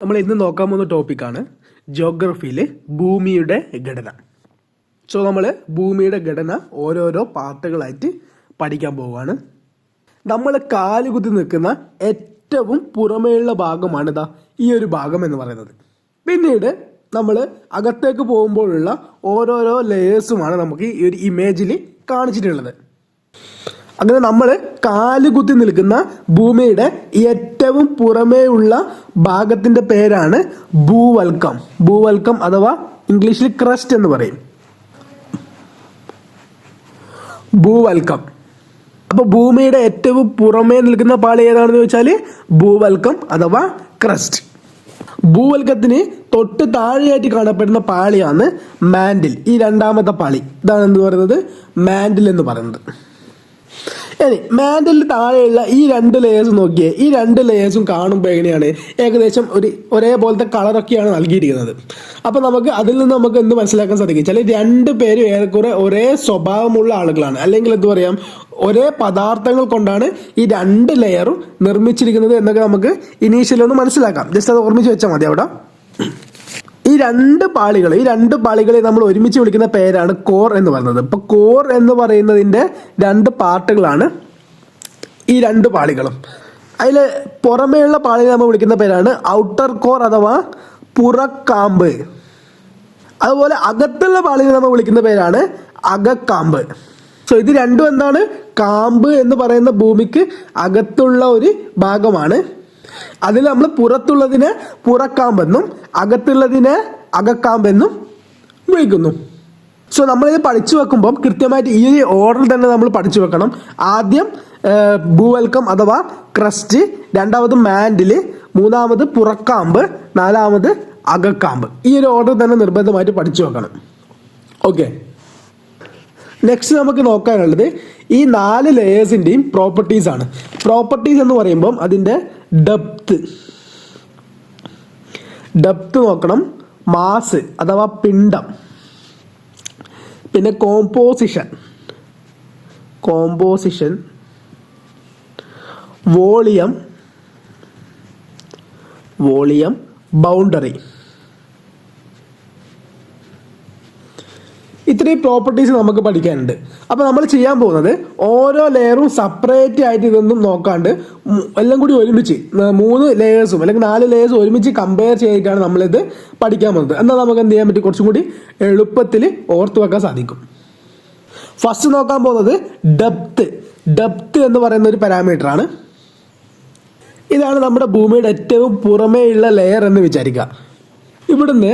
നമ്മൾ ഇന്ന് നോക്കാൻ പോകുന്ന ടോപ്പിക്കാണ് ജിയോഗ്രഫിയിൽ ഭൂമിയുടെ ഘടന. സോ നമ്മൾ ഭൂമിയുടെ ഘടന ഓരോരോ പാർട്ടുകളായിട്ട് പഠിക്കാൻ പോവുകയാണ്. നമ്മൾ കാലുകുത്തി നിൽക്കുന്ന ഏറ്റവും പുറമേയുള്ള ഭാഗമാണ് ഈ ഒരു ഭാഗം എന്ന് പറയുന്നത്. പിന്നീട് നമ്മൾ അകത്തേക്ക് പോകുമ്പോഴുള്ള ഓരോരോ ലെയേഴ്സുമാണ് നമുക്ക് ഈ ഒരു ഇമേജിൽ കാണിച്ചിട്ടുള്ളത്. അങ്ങനെ നമ്മൾ കാലുകുത്തി നിൽക്കുന്ന ഭൂമിയുടെ ഏറ്റവും പുറമേ ഉള്ള ഭാഗത്തിന്റെ പേരാണ് ഭൂവൽക്കം. ഭൂവൽക്കം അഥവാ ഇംഗ്ലീഷിൽ ക്രസ്റ്റ് എന്ന് പറയും. ഭൂവൽക്കം. അപ്പൊ ഭൂമിയുടെ ഏറ്റവും പുറമേ നിൽക്കുന്ന പാളി ഏതാണെന്ന് ചോദിച്ചാൽ ഭൂവൽക്കം അഥവാ ക്രസ്റ്റ്. ഭൂവൽക്കത്തിന് തൊട്ട് താഴെയായിട്ട് കാണപ്പെടുന്ന പാളിയാണ് മാൻഡിൽ. ഈ രണ്ടാമത്തെ പാളി ഇതാണ് എന്ത് പറയുന്നത്, മാൻഡിൽ എന്ന് പറയുന്നത്. ഇനി മാൻഡിൽ താഴെയുള്ള ഈ രണ്ട് ലെയേഴ്സ് നോക്കിയേ. ഈ രണ്ട് ലെയേഴ്സും കാണുമ്പോൾ എങ്ങനെയാണ്, ഏകദേശം ഒരേപോലത്തെ കളറൊക്കെയാണ് നൽകിയിരിക്കുന്നത്. അപ്പം നമുക്ക് അതിൽ നിന്ന് നമുക്ക് എന്ത് മനസ്സിലാക്കാൻ സാധിക്കും, ചില രണ്ട് പേരും ഏറെക്കുറെ ഒരേ സ്വഭാവമുള്ള ആളുകളാണ്, അല്ലെങ്കിൽ എന്ത് പറയാം, ഒരേ പദാർത്ഥങ്ങൾ കൊണ്ടാണ് ഈ രണ്ട് ലെയറും നിർമ്മിച്ചിരിക്കുന്നത് എന്നൊക്കെ നമുക്ക് ഇനീഷ്യലി ഒന്ന് മനസ്സിലാക്കാം. ജസ്റ്റ് അത് ഓർമ്മിച്ച് വെച്ചാൽ മതി. അവിടെ ഈ രണ്ട് പാളികളെ നമ്മൾ ഒരുമിച്ച് വിളിക്കുന്ന പേരാണ് കോർ എന്ന് പറയുന്നത്. ഇപ്പൊ കോർ എന്ന് പറയുന്നതിന്റെ രണ്ട് പാർട്ടുകളാണ് ഈ രണ്ട് പാളികളും. അതിൽ പുറമേയുള്ള പാളിയെ നമ്മൾ വിളിക്കുന്ന പേരാണ് ഔട്ടർ കോർ അഥവാ പുറക്കാമ്പ്. അതുപോലെ അകത്തുള്ള പാളിയെ നമ്മൾ വിളിക്കുന്ന പേരാണ് അകക്കാമ്പ്. സോ ഇത് രണ്ടും എന്താണ്, കാമ്പ് എന്ന് പറയുന്ന ഭൂമിക്ക് അകത്തുള്ള ഒരു ഭാഗമാണ്. അതിൽ നമ്മൾ പുറത്തുള്ളതിനെ പുറക്കാമ്പെന്നും അകത്തുള്ളതിനെ അകക്കാമ്പെന്നും വിളിക്കുന്നു. സോ നമ്മളിത് പഠിച്ചു വെക്കുമ്പം കൃത്യമായിട്ട് ഈ ഓർഡറിൽ തന്നെ നമ്മൾ പഠിച്ചു വെക്കണം. ആദ്യം ഭൂവൽക്കം അഥവാ ക്രസ്റ്റ്, രണ്ടാമത് മാൻഡില്, മൂന്നാമത് പുറക്കാമ്പ്, നാലാമത് അകക്കാമ്പ്. ഈ ഒരു ഓർഡർ തന്നെ നിർബന്ധമായിട്ട് പഠിച്ചു വെക്കണം. ഓക്കെ, നെക്സ്റ്റ് നമുക്ക് നോക്കാനുള്ളത് ഈ നാല് ലെയേഴ്സിൻ്റെയും പ്രോപ്പർട്ടീസ് ആണ്. പ്രോപ്പർട്ടീസ് എന്ന് പറയുമ്പം അതിൻ്റെ ഡെപ്ത് നോക്കണം, മാസ് അഥവാ പിണ്ഡം, പിന്നെ കോമ്പോസിഷൻ, വോളിയം, ബൗണ്ടറി. ഇത്രയും പ്രോപ്പർട്ടീസ് നമുക്ക് പഠിക്കാനുണ്ട്. അപ്പോൾ നമ്മൾ ചെയ്യാൻ പോകുന്നത് ഓരോ ലെയറും സെപ്പറേറ്റ് ആയിട്ട് ഇതൊന്നും നോക്കാണ്ട് എല്ലാം കൂടി ഒരുമിച്ച് 3 ലെയേഴ്സും അല്ലെങ്കിൽ 4 ലെയേഴ്സും ഒരുമിച്ച് കമ്പയർ ചെയ്തിട്ടാണ് നമ്മളിത് പഠിക്കാൻ പോകുന്നത്. എന്നാൽ നമുക്ക് എന്ത് ചെയ്യാൻ പറ്റും, കുറച്ചും കൂടി എളുപ്പത്തിൽ ഓർത്തു വെക്കാൻ സാധിക്കും. ഫസ്റ്റ് നോക്കാൻ പോകുന്നത് ഡെപ്ത് എന്ന് പറയുന്ന ഒരു പാരാമീറ്റർ ആണ്. ഇതാണ് നമ്മുടെ ഭൂമിയുടെ ഏറ്റവും പുറമേയുള്ള ലെയർ എന്ന് വിചാരിക്കുക. ഇവിടുന്ന്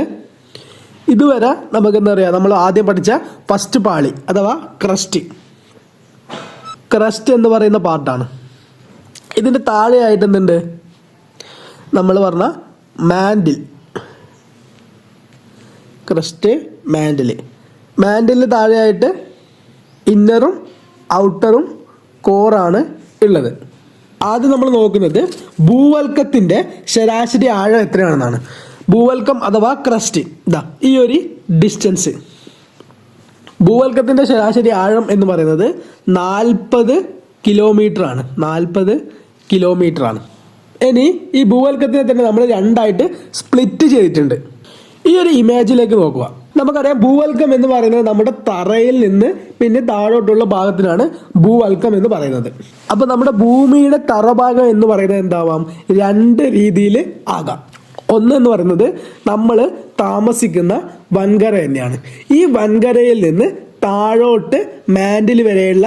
ഇതുവരെ നമുക്ക് എന്താ പറയുക, നമ്മൾ ആദ്യം പഠിച്ച ഫസ്റ്റ് പാളി അഥവാ ക്രസ്റ്റ് എന്ന് പറയുന്ന പാർട്ടാണ്. ഇതിൻ്റെ താഴെയായിട്ട് എന്തുണ്ട്, നമ്മൾ പറഞ്ഞ മാൻഡിൽ, ക്രസ്റ്റ് മാൻഡിലിന് താഴെയായിട്ട് ഇന്നറും ഔട്ടറും കോറാണ് ഉള്ളത്. ആദ്യം നമ്മൾ നോക്കുന്നത് ഭൂവൽക്കത്തിൻ്റെ ശരാശരി ആഴം എത്രയാണെന്നാണ്. ഭൂവൽക്കം അഥവാ ക്രസ്റ്റ് ഈ ഒരു ഡിസ്റ്റൻസ്, ഭൂവൽക്കത്തിന്റെ ശരാശരി ആഴം എന്ന് പറയുന്നത് 40 കിലോമീറ്റർ ആണ്. 40 കിലോമീറ്റർ ആണ്. ഇനി ഈ ഭൂവൽക്കത്തിനെ തന്നെ നമ്മൾ രണ്ടായിട്ട് സ്പ്ലിറ്റ് ചെയ്തിട്ടുണ്ട്. ഈ ഒരു ഇമേജിലേക്ക് നോക്കുക. നമുക്കറിയാം ഭൂവൽക്കം എന്ന് പറയുന്നത് നമ്മുടെ തറയിൽ നിന്ന് പിന്നെ താഴോട്ടുള്ള ഭാഗത്തിനാണ് ഭൂവൽക്കം എന്ന് പറയുന്നത്. അപ്പൊ നമ്മുടെ ഭൂമിയുടെ തറഭാഗം എന്ന് പറയുന്നത് എന്താവാം, രണ്ട് രീതിയിൽ ആകാം. ഒന്നെന്ന് പറയുന്നത് നമ്മൾ താമസിക്കുന്ന വൻകര തന്നെയാണ്. ഈ വൻകരയിൽ നിന്ന് താഴോട്ട് മാൻഡിൽ വരെയുള്ള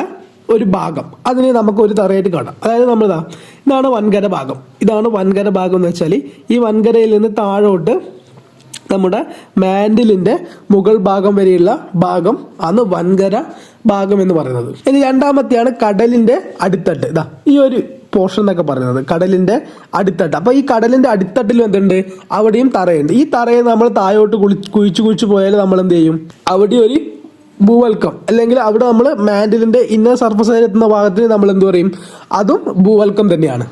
ഒരു ഭാഗം, അതിനെ നമുക്ക് ഒരു തറയായിട്ട് കാണാം. അതായത് ഇതാണ് വൻകര ഭാഗം. എന്ന് വെച്ചാൽ ഈ വൻകരയിൽ നിന്ന് താഴോട്ട് നമ്മുടെ മാൻഡിലിന്റെ മുകൾ ഭാഗം വരെയുള്ള ഭാഗം ആണ് വൻകര ഭാഗം എന്ന് പറയുന്നത്. ഇനി രണ്ടാമത്തെയാണ് കടലിന്റെ അടിത്തട്ട്. ഈ ഒരു പോർഷൻ എന്നൊക്കെ പറയുന്നത് കടലിന്റെ അടിത്തട്ട്. അപ്പൊ ഈ കടലിന്റെ അടിത്തട്ടിൽ എന്തുണ്ട്, അവിടെയും തറയുണ്ട്. ഈ തറയെ നമ്മൾ താഴോട്ട് കുഴിച്ചു പോയാൽ നമ്മൾ എന്ത് ചെയ്യും, അവിടെ ഒരു ഭൂവൽക്കം, അല്ലെങ്കിൽ അവിടെ നമ്മൾ മാൻഡിലിന്റെ ഇന്നർ സർഫസിൽ എത്തുന്ന ഭാഗത്തിന് നമ്മൾ എന്ത് പറയും, അതും ഭൂവൽക്കം തന്നെയാണ്.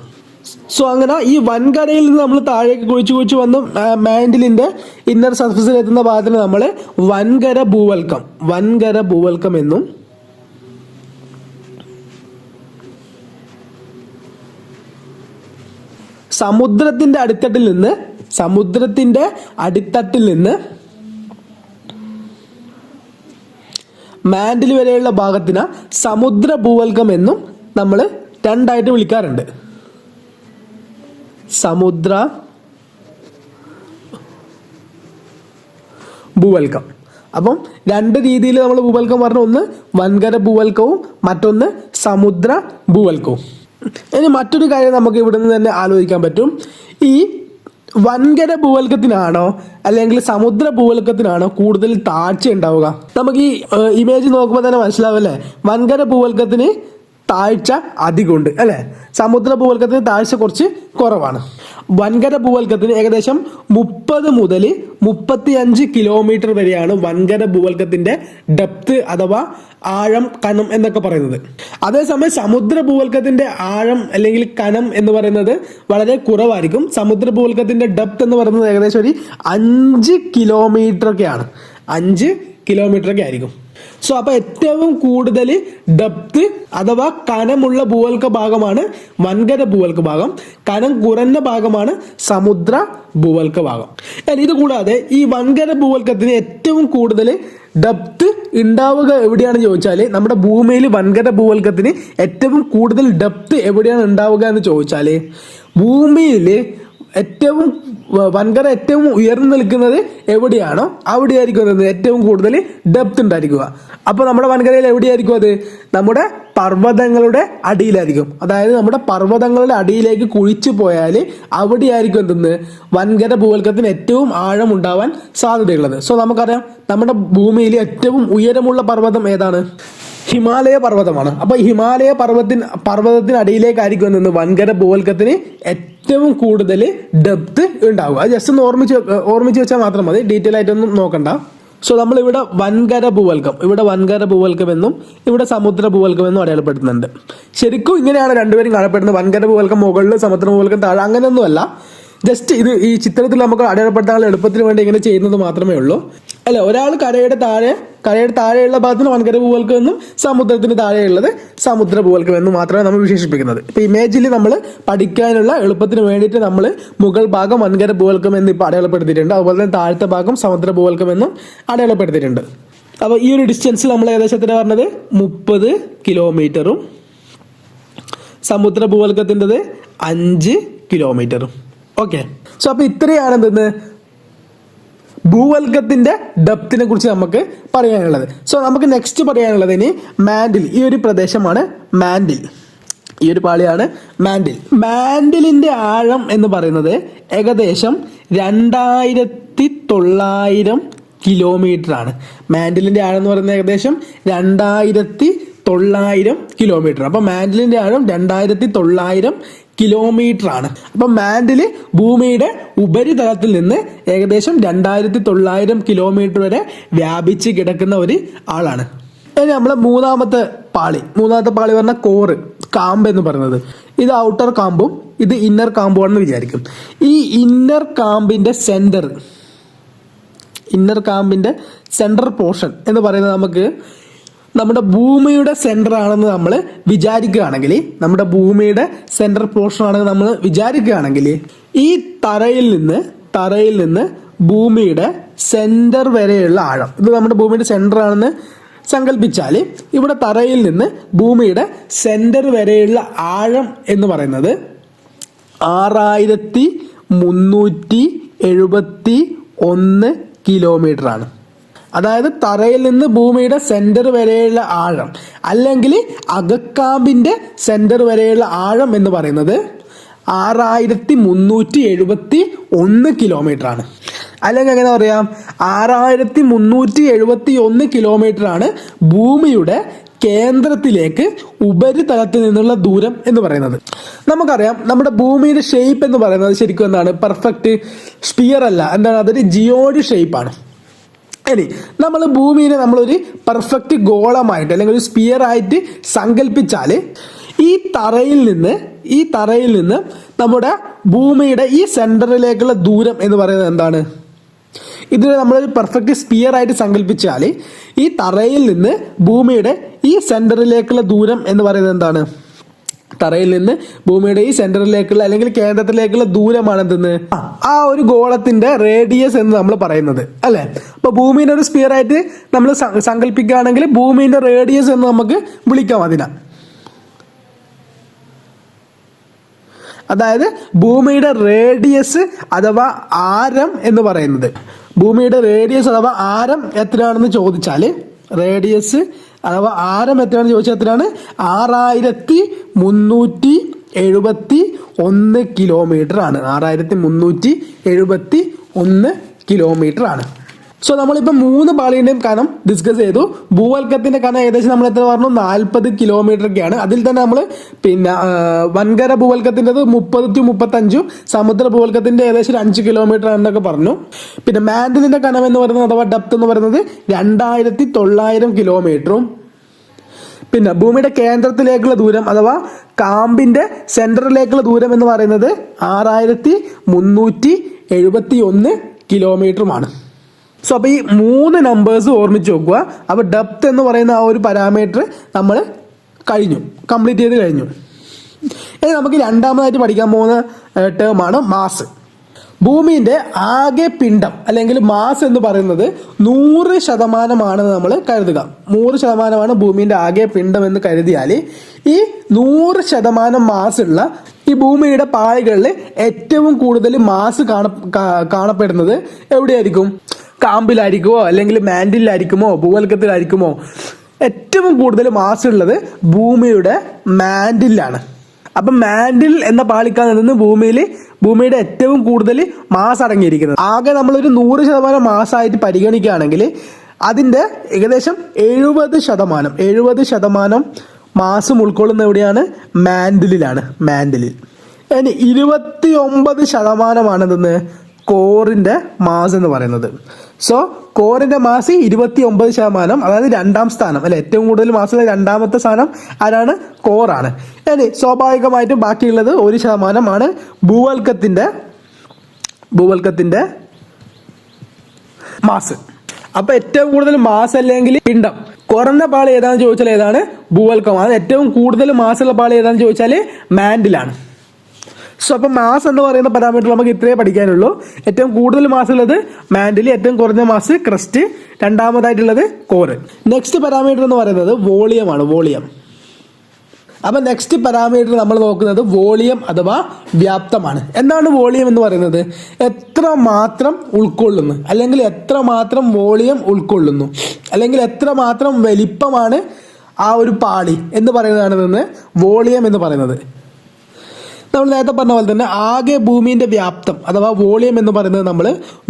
സോ അങ്ങനെ ഈ വൻകരയിൽ നിന്ന് നമ്മൾ താഴേക്ക് കുഴിച്ചു വന്ന് മാൻഡിലിന്റെ ഇന്നർ സർഫസിൽ എത്തുന്ന ഭാഗത്തിന് നമ്മൾ വൻകര ഭൂവൽക്കം എന്നും സമുദ്രത്തിന്റെ അടിത്തട്ടിൽ നിന്ന് സമുദ്രത്തിന്റെ അടിത്തട്ടിൽ നിന്ന് മാൻഡിൽ വരെയുള്ള ഭാഗത്തിന് സമുദ്ര ഭൂവൽക്കം എന്നും നമ്മൾ രണ്ടായിട്ട് വിളിക്കാറുണ്ട്. സമുദ്ര ഭൂവൽക്കം. അപ്പം രണ്ട് രീതിയിൽ നമ്മൾ ഭൂവൽക്കം പറഞ്ഞു, ഒന്ന് വൻകര ഭൂവൽക്കവും മറ്റൊന്ന് സമുദ്ര ഭൂവൽക്കവും. ഇനി മറ്റൊരു കാര്യം നമുക്ക് ഇവിടെ നിന്ന് തന്നെ ആലോചിക്കാൻ പറ്റും. ഈ വൻകര ഭൂവൽക്കത്തിനാണോ അല്ലെങ്കിൽ സമുദ്ര ഭൂവൽക്കത്തിനാണോ കൂടുതൽ താഴ്ച ഉണ്ടാവുക? നമുക്ക് ഈ ഇമേജ് നോക്കുമ്പോൾ തന്നെ മനസ്സിലാവല്ലേ, വൻകര ഭൂവൽക്കത്തിന് താഴ്ച അധികമുണ്ട് അല്ലേ, സമുദ്ര ഭൂവൽക്കത്തിന് താഴ്ച കുറച്ച് കുറവാണ്. വൻകര ഭൂവൽക്കത്തിന് ഏകദേശം 30 മുതൽ 35 കിലോമീറ്റർ വരെയാണ് വൻകര ഭൂവൽക്കത്തിന്റെ ഡെപ്ത് അഥവാ ആഴം, കനം എന്നൊക്കെ പറയുന്നത്. അതേസമയം സമുദ്ര ഭൂവൽക്കത്തിന്റെ ആഴം അല്ലെങ്കിൽ കനം എന്ന് പറയുന്നത് വളരെ കുറവായിരിക്കും. സമുദ്ര ഭൂവൽക്കത്തിന്റെ ഡെപ്ത് എന്ന് പറയുന്നത് ഏകദേശം ഒരു 5 കിലോമീറ്റർ ഒക്കെയാണ്, 5 കിലോമീറ്റർ ഒക്കെ ആയിരിക്കും. സോ അപ്പൊ ഏറ്റവും കൂടുതൽ ഡെപ്ത് അഥവാ കനമുള്ള ഭൂവൽക്ക ഭാഗമാണ് വൻകര ഭൂവൽക്ക ഭാഗം, കനം കുറഞ്ഞ ഭാഗമാണ് സമുദ്ര ഭൂവൽക്ക ഭാഗം. ഇത് കൂടാതെ ഈ വൻകര ഭൂവൽക്കത്തിന് ഏറ്റവും കൂടുതൽ ഡെപ്ത് ഉണ്ടാവുക എവിടെയാണെന്ന് ചോദിച്ചാൽ, നമ്മുടെ ഭൂമിയിൽ വൻകര ഭൂവൽക്കത്തിന് ഏറ്റവും കൂടുതൽ ഡെപ്ത് എവിടെയാണ് ഉണ്ടാവുക എന്ന് ചോദിച്ചാൽ, ഭൂമിയിൽ ഏറ്റവും വൻകര ഏറ്റവും ഉയർന്നു നിൽക്കുന്നത് എവിടെയാണോ അവിടെയായിരിക്കും ഏറ്റവും കൂടുതൽ ഡെപ്ത് ഉണ്ടായിരിക്കുക. അപ്പോൾ നമ്മുടെ വൻകരയിൽ എവിടെയായിരിക്കും അത്? നമ്മുടെ പർവ്വതങ്ങളുടെ അടിയിലായിരിക്കും. അതായത് നമ്മുടെ പർവ്വതങ്ങളുടെ അടിയിലേക്ക് കുഴിച്ചു പോയാൽ അവിടെയായിരിക്കും എന്തെന്ന് വൻകര ഭൂവൽക്കത്തിന് ഏറ്റവും ആഴം ഉണ്ടാവാൻ സാധ്യതയുള്ളത്. സോ നമുക്കറിയാം നമ്മുടെ ഭൂമിയിൽ ഏറ്റവും ഉയരമുള്ള പർവ്വതം ഏതാണ്? ഹിമാലയ പർവ്വതമാണ്. അപ്പൊ ഹിമാലയ പർവ്വതത്തിന് അടിയിലേക്കായിരിക്കും എന്തെന്ന് വൻകര ഭൂവൽക്കത്തിന് ഏറ്റവും കൂടുതൽ ഡെപ്ത് ഉണ്ടാവുക. അത് ജസ്റ്റ് ഒന്ന് ഓർമ്മിച്ച് വെച്ചാൽ മാത്രം മതി, ഡീറ്റെയിൽ ആയിട്ടൊന്നും നോക്കണ്ട. സോ നമ്മളിവിടെ വൻകര ഭൂവൽക്കം എന്നും ഇവിടെ സമുദ്ര ഭൂവൽക്കം എന്നും അടയാളപ്പെടുത്തുന്നുണ്ട്. ശരിക്കും ഇങ്ങനെയാണ് രണ്ടുപേരും കാണപ്പെടുന്നത്. വൻകര ഭൂവൽക്കം മുകളിൽ, സമുദ്ര ഭൂവൽക്കം താഴെ, അങ്ങനെയൊന്നുമല്ല. ജസ്റ്റ് ഇത് ഈ ചിത്രത്തിൽ നമുക്ക് അടയാളപ്പെടുത്താനുള്ള എളുപ്പത്തിന് വേണ്ടി ഇങ്ങനെ ചെയ്യുന്നത് മാത്രമേ ഉള്ളൂ. അല്ല, ഒരാൾ കരയുടെ താഴെയുള്ള ഭാഗത്തിന് വൻകര ഭൂവൽക്കം എന്നും സമുദ്രത്തിന് താഴെയുള്ളത് സമുദ്ര ഭൂവൽക്കം എന്നും മാത്രമേ നമ്മൾ വിശേഷിപ്പിക്കുന്നത്. ഇപ്പൊ ഇമേജിൽ നമ്മൾ പഠിക്കാനുള്ള എളുപ്പത്തിന് വേണ്ടിയിട്ട് നമ്മൾ മുകൾ ഭാഗം വൻകര ഭൂവൽക്കം എന്ന് ഇപ്പോൾ അടയാളപ്പെടുത്തിയിട്ടുണ്ട്. അതുപോലെ തന്നെ താഴത്തെ ഭാഗം സമുദ്ര ഭൂവൽക്കം എന്നും അടയാളപ്പെടുത്തിയിട്ടുണ്ട്. അപ്പോൾ ഈ ഒരു ഡിസ്റ്റൻസിൽ നമ്മൾ ഏകദേശത്തിന് പറഞ്ഞത് 30 കിലോമീറ്ററും സമുദ്ര ഭൂവൽക്കത്തിൻ്റെത് 5 കിലോമീറ്ററും. ഓക്കെ, സോ അപ്പൊ ഇത്രയാണ് എന്തെന്ന് ഭൂവൽക്കത്തിന്റെ ഡെപ്തിനെ കുറിച്ച് നമുക്ക് പറയാനുള്ളത്. സോ നമുക്ക് നെക്സ്റ്റ് പറയാനുള്ളത് ഇനി മാൻഡിൽ. ഈ ഒരു പ്രദേശമാണ് മാൻഡിൽ, ഈ ഒരു പാളിയാണ് മാൻഡിൽ. മാൻഡിലിന്റെ ആഴം എന്ന് പറയുന്നത് ഏകദേശം 2900 കിലോമീറ്റർ ആണ്. മാൻഡിലിന്റെ ആഴം എന്ന് പറയുന്നത് ഏകദേശം 2900 കിലോമീറ്റർ. അപ്പൊ മാൻഡിലിന്റെ ആഴം 2900 കിലോമീറ്റർ ആണ്. അപ്പൊ മാൻഡില് ഭൂമിയുടെ ഉപരിതലത്തിൽ നിന്ന് ഏകദേശം 2900 കിലോമീറ്റർ വരെ വ്യാപിച്ച് കിടക്കുന്ന ഒരു ആളാണ്. ഇനി നമ്മളെ മൂന്നാമത്തെ പാളി പറഞ്ഞ കോറ്, കാമ്പ് എന്ന് പറയുന്നത്, ഇത് ഔട്ടർ കാമ്പും ഇത് ഇന്നർ കാമ്പും ആണെന്ന് വിചാരിക്കും. ഈ ഇന്നർ കാമ്പിന്റെ സെന്റർ പോർഷൻ എന്ന് പറയുന്നത് നമുക്ക് നമ്മുടെ ഭൂമിയുടെ സെന്റർ ആണെന്ന് നമ്മൾ വിചാരിക്കുകയാണെങ്കിൽ, നമ്മുടെ ഭൂമിയുടെ സെന്റർ പോർഷൻ ആണെന്ന് നമ്മൾ വിചാരിക്കുകയാണെങ്കിൽ, ഈ തറയിൽ നിന്ന് ഭൂമിയുടെ സെന്റർ വരെയുള്ള ആഴം, ഇത് നമ്മുടെ ഭൂമിയുടെ സെന്റർ ആണെന്ന് സങ്കല്പിച്ചാൽ, ഇവിടെ തറയിൽ നിന്ന് ഭൂമിയുടെ സെന്റർ വരെയുള്ള ആഴം എന്ന് പറയുന്നത് 6371 കിലോമീറ്റർ ആണ്. അതായത് തറയിൽ നിന്ന് ഭൂമിയുടെ സെന്റർ വരെയുള്ള ആഴം അല്ലെങ്കിൽ അകക്കാമ്പിന്റെ സെന്റർ വരെയുള്ള ആഴം എന്ന് പറയുന്നത് 6371 കിലോമീറ്റർ ആണ്. അല്ലെങ്കിൽ എങ്ങനെ പറയാം, 6371 കിലോമീറ്റർ ആണ് ഭൂമിയുടെ കേന്ദ്രത്തിലേക്ക് ഉപരിതലത്തിൽ നിന്നുള്ള ദൂരം എന്ന് പറയുന്നത്. നമുക്കറിയാം നമ്മുടെ ഭൂമിയുടെ ഷേപ്പ് എന്ന് പറയുന്നത് ശരിക്കും എന്താണ്, പെർഫെക്റ്റ് സ്പിയർ അല്ല, എന്താണ്, അതൊരു ജിയോയിഡ് ഷേപ്പാണ്. ഇനി നമ്മൾ ഭൂമിയെ നമ്മളൊരു പെർഫെക്റ്റ് ഗോളമായിട്ട് അല്ലെങ്കിൽ ഒരു സ്പിയർ ആയിട്ട് സങ്കല്പിച്ചാൽ, ഈ തറയിൽ നിന്ന് നമ്മുടെ ഭൂമിയുടെ ഈ സെന്ററിലേക്കുള്ള ദൂരം എന്ന് പറയുന്നത് എന്താണ്? ഇതിനെ നമ്മളൊരു പെർഫെക്റ്റ് സ്പിയർ ആയിട്ട് സങ്കല്പിച്ചാൽ, ഈ തറയിൽ നിന്ന് ഭൂമിയുടെ ഈ സെന്ററിലേക്കുള്ള ദൂരം എന്ന് പറയുന്നത് എന്താണ്? തറയിൽ നിന്ന് ഭൂമിയുടെ ഈ സെന്ററിലേക്കുള്ള അല്ലെങ്കിൽ കേന്ദ്രത്തിലേക്കുള്ള ദൂരമാണ് എന്തെന്ന് ആ ഒരു ഗോളത്തിന്റെ റേഡിയസ് എന്ന് നമ്മൾ പറയുന്നത് അല്ലെ. അപ്പൊ ഭൂമിയുടെ ഒരു സ്പിയർ ആയിട്ട് നമ്മൾ സങ്കല്പിക്കുകയാണെങ്കിൽ ഭൂമിയുടെ റേഡിയസ് എന്ന് നമുക്ക് വിളിക്കാം അതിനാ. അതായത് ഭൂമിയുടെ റേഡിയസ് അഥവാ ആരം എന്ന് പറയുന്നത്, ഭൂമിയുടെ റേഡിയസ് അഥവാ ആരം എത്രയാണെന്ന് ചോദിച്ചാൽ, റേഡിയസ് അഥവാ ആരം എത്രയാണെന്ന് ചോദിച്ചാൽ എത്രയാണ്? 6371 കിലോമീറ്റർ ആണ്. 6371 കിലോമീറ്റർ ആണ്. സോ നമ്മളിപ്പോൾ 3 പാളിയുടെയും കനം ഡിസ്കസ് ചെയ്തു. ഭൂവൽക്കത്തിന്റെ കനം ഏകദേശം നമ്മൾ എത്ര പറഞ്ഞു? 40 കിലോമീറ്റർ ഒക്കെയാണ്. അതിൽ തന്നെ നമ്മൾ വൻകര ഭൂവൽക്കത്തിൻ്റെത് 30-35, സമുദ്ര ഭൂവൽക്കത്തിന്റെ ഏകദേശം 5 കിലോമീറ്റർ ആണെന്നൊക്കെ പറഞ്ഞു. പിന്നെ മാൻഡിലിന്റെ കനം എന്ന് പറയുന്നത് അഥവാ ഡെപ്ത് എന്ന് പറയുന്നത് 2900 കിലോമീറ്ററും. പിന്നെ ഭൂമിയുടെ കേന്ദ്രത്തിലേക്കുള്ള ദൂരം അഥവാ കാമ്പിന്റെ സെന്ററിലേക്കുള്ള ദൂരം എന്ന് പറയുന്നത് 6371 കിലോമീറ്ററുമാണ്. സോ അപ്പോൾ ഈ 3 നമ്പേഴ്സ് ഓർമ്മിച്ച് നോക്കുക. അപ്പോൾ ഡെപ്ത് എന്ന് പറയുന്ന ആ ഒരു പാരാമീറ്റർ നമ്മൾ കംപ്ലീറ്റ് ചെയ്ത് കഴിഞ്ഞു. ഇനി നമുക്ക് രണ്ടാമതായിട്ട് പഠിക്കാൻ പോകുന്ന ടേമാണ് മാസ്. ഭൂമിയുടെ ആകെ പിണ്ഡം അല്ലെങ്കിൽ മാസ് എന്ന് പറയുന്നത് 100% നമ്മൾ കരുതുക. 100% ഭൂമിയുടെ ആകെ പിണ്ഡം എന്ന് കരുതിയാൽ ഈ 100% മാസ് ഉള്ള ഈ ഭൂമിയുടെ പാളികളിൽ ഏറ്റവും കൂടുതൽ മാസ് കാണപ്പെടുന്നത് എവിടെയായിരിക്കും? കാമ്പിലായിരിക്കുമോ അല്ലെങ്കിൽ മാൻഡിലായിരിക്കുമോ ഭൂവൽക്കത്തിലായിരിക്കുമോ? ഏറ്റവും കൂടുതൽ മാസ് ഉള്ളത് ഭൂമിയുടെ മാൻഡിലാണ്. അപ്പം മാൻഡിൽ എന്ന പാളിക്കാൽ നിന്ന് ഭൂമിയുടെ ഏറ്റവും കൂടുതൽ മാസ് അടങ്ങിയിരിക്കുന്നത്. ആകെ നമ്മളൊരു 100% മാസായിട്ട് പരിഗണിക്കുകയാണെങ്കിൽ അതിൻ്റെ ഏകദേശം 70% മാസും ഉൾക്കൊള്ളുന്ന എവിടെയാണ്? മാൻഡിലാണ്. ഇനി 29% എന്തെന്ന്? കോറിന്റെ മാസ് എന്ന് പറയുന്നത്. സോ കോറിന്റെ മാസ് 29%, അതായത് 2ാം സ്ഥാനം അല്ലെ. ഏറ്റവും കൂടുതൽ മാസുള്ള 2ാമത്തെ സ്ഥാനം ആരാണ്? കോറാണ്. ഇനി സ്വാഭാവികമായിട്ടും ബാക്കിയുള്ളത് 1% ഭൂവൽക്കത്തിന്റെ മാസ്. അപ്പൊ ഏറ്റവും കൂടുതൽ മാസ് അല്ലെങ്കിൽ പിണ്ഡം കുറഞ്ഞ പാളി ഏതാണെന്ന് ചോദിച്ചാൽ ഏതാണ്? ഭൂവൽക്കമാണ്. ഏറ്റവും കൂടുതൽ മാസുള്ള പാളി ഏതാണെന്ന് ചോദിച്ചാൽ മാൻഡിലാണ്. സോ അപ്പം മാസ് എന്ന് പറയുന്ന പാരാമീറ്റർ നമുക്ക് ഇത്രയേ പഠിക്കാനുള്ളൂ. ഏറ്റവും കൂടുതൽ മാസ് ഉള്ളത് മാൻഡിൽ, ഏറ്റവും കുറഞ്ഞ മാസ് ക്രസ്റ്റ്, രണ്ടാമതായിട്ടുള്ളത് കോറ്. നെക്സ്റ്റ് പാരാമീറ്റർ എന്ന് പറയുന്നത് വോളിയമാണ്. അപ്പം നെക്സ്റ്റ് പാരാമീറ്റർ നമ്മൾ നോക്കുന്നത് വോളിയം അഥവാ വ്യാപ്തമാണ്. എന്താണ് വോളിയം എന്ന് പറയുന്നത്? എത്രമാത്രം ഉൾക്കൊള്ളുന്നു അല്ലെങ്കിൽ എത്രമാത്രം വോളിയം ഉൾക്കൊള്ളുന്നു അല്ലെങ്കിൽ എത്രമാത്രം വലിപ്പമാണ് ആ ഒരു പാളി എന്ന് പറയുന്നതാണ് വോളിയം എന്ന് പറയുന്നത്. നമ്മൾ നേരത്തെ പറഞ്ഞ പോലെ തന്നെ ആകെ ഭൂമിന്റെ വ്യാപ്തം അഥവാ വോളിയം എന്ന് പറയുന്നത് നമ്മൾ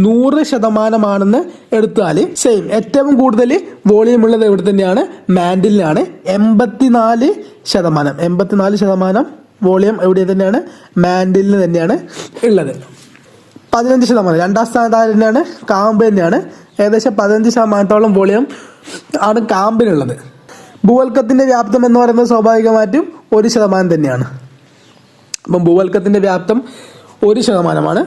100% എടുത്താൽ സെയിം ഏറ്റവും കൂടുതൽ വോളിയം ഉള്ളത് എവിടെ തന്നെയാണ്? മാൻഡിലാണ്. 84% വോളിയം എവിടെ തന്നെയാണ്? മാൻഡിലിന് തന്നെയാണ് ഉള്ളത്. 15%, 2ാം സ്ഥാനത്ത് തന്നെയാണ് കാമ്പ് തന്നെയാണ്. ഏകദേശം 15% വോളിയം ആണ് കാമ്പിനുള്ളത്. ഭൂവൽക്കത്തിന്റെ വ്യാപ്തം എന്ന് പറയുന്നത് സ്വാഭാവികമായിട്ടും 1% തന്നെയാണ്. അപ്പം ഭൂവൽക്കത്തിന്റെ വ്യാപ്തം 1%.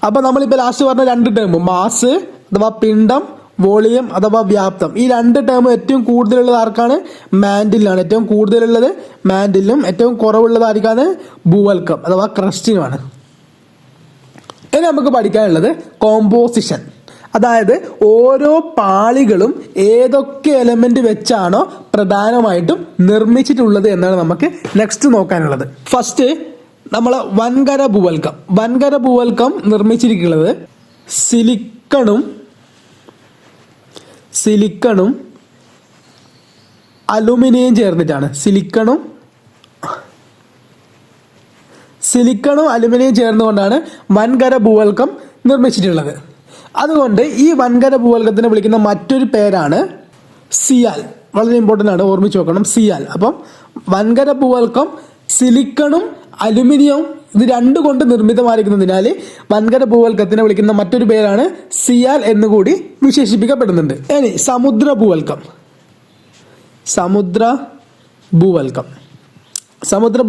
അപ്പം നമ്മളിപ്പോൾ ലാസ്റ്റ് പറഞ്ഞ 2 ടേം, മാസ് അഥവാ പിണ്ഡം, വോളിയം അഥവാ വ്യാപ്തം, ഈ 2 ടേം ഏറ്റവും കൂടുതലുള്ളത് ആർക്കാണ്? മാൻഡിലാണ്. ഏറ്റവും കൂടുതലുള്ളത് മാൻഡിലും ഏറ്റവും കുറവുള്ളത് ആർക്കാണ്? ഭൂവൽക്കം അഥവാ ക്രസ്റ്റിനുമാണ്. ഇനി നമുക്ക് പഠിക്കാനുള്ളത് കോമ്പോസിഷൻ. അതായത് ഓരോ പാളികളും ഏതൊക്കെ എലമെന്റ് വെച്ചാണോ പ്രധാനമായിട്ടും നിർമ്മിച്ചിട്ടുള്ളത് എന്നാണ് നമുക്ക് നെക്സ്റ്റ് നോക്കാനുള്ളത്. ഫസ്റ്റ് നമ്മൾ വൻകര ഭൂവൽക്കം നിർമ്മിച്ചിരിക്കുന്നത് സിലിക്കണും അലുമിനിയം ചേർന്നിട്ടാണ്. സിലിക്കണും അലുമിനിയം ചേർന്നുകൊണ്ടാണ് വൻകര ഭൂവൽക്കം നിർമ്മിച്ചിട്ടുള്ളത്. അതുകൊണ്ട് ഈ വൻകര ഭൂവൽക്കത്തിനെ വിളിക്കുന്ന മറ്റൊരു പേരാണ് സിയാൽ. വളരെ ഇമ്പോർട്ടൻ്റ് ആണ്, ഓർമ്മിച്ച് നോക്കണം, സിയാൽ. അപ്പം വൻകര ഭൂവൽക്കം സിലിക്കണും അലുമിനിയവും ഇത് 2 കൊണ്ട് നിർമ്മിതമായിരിക്കുന്നതിനാൽ വൻകര ഭൂവൽക്കത്തിനെ വിളിക്കുന്ന മറ്റൊരു പേരാണ് സിയാൽ എന്നുകൂടി വിശേഷിപ്പിക്കപ്പെടുന്നുണ്ട്. ഇനി സമുദ്ര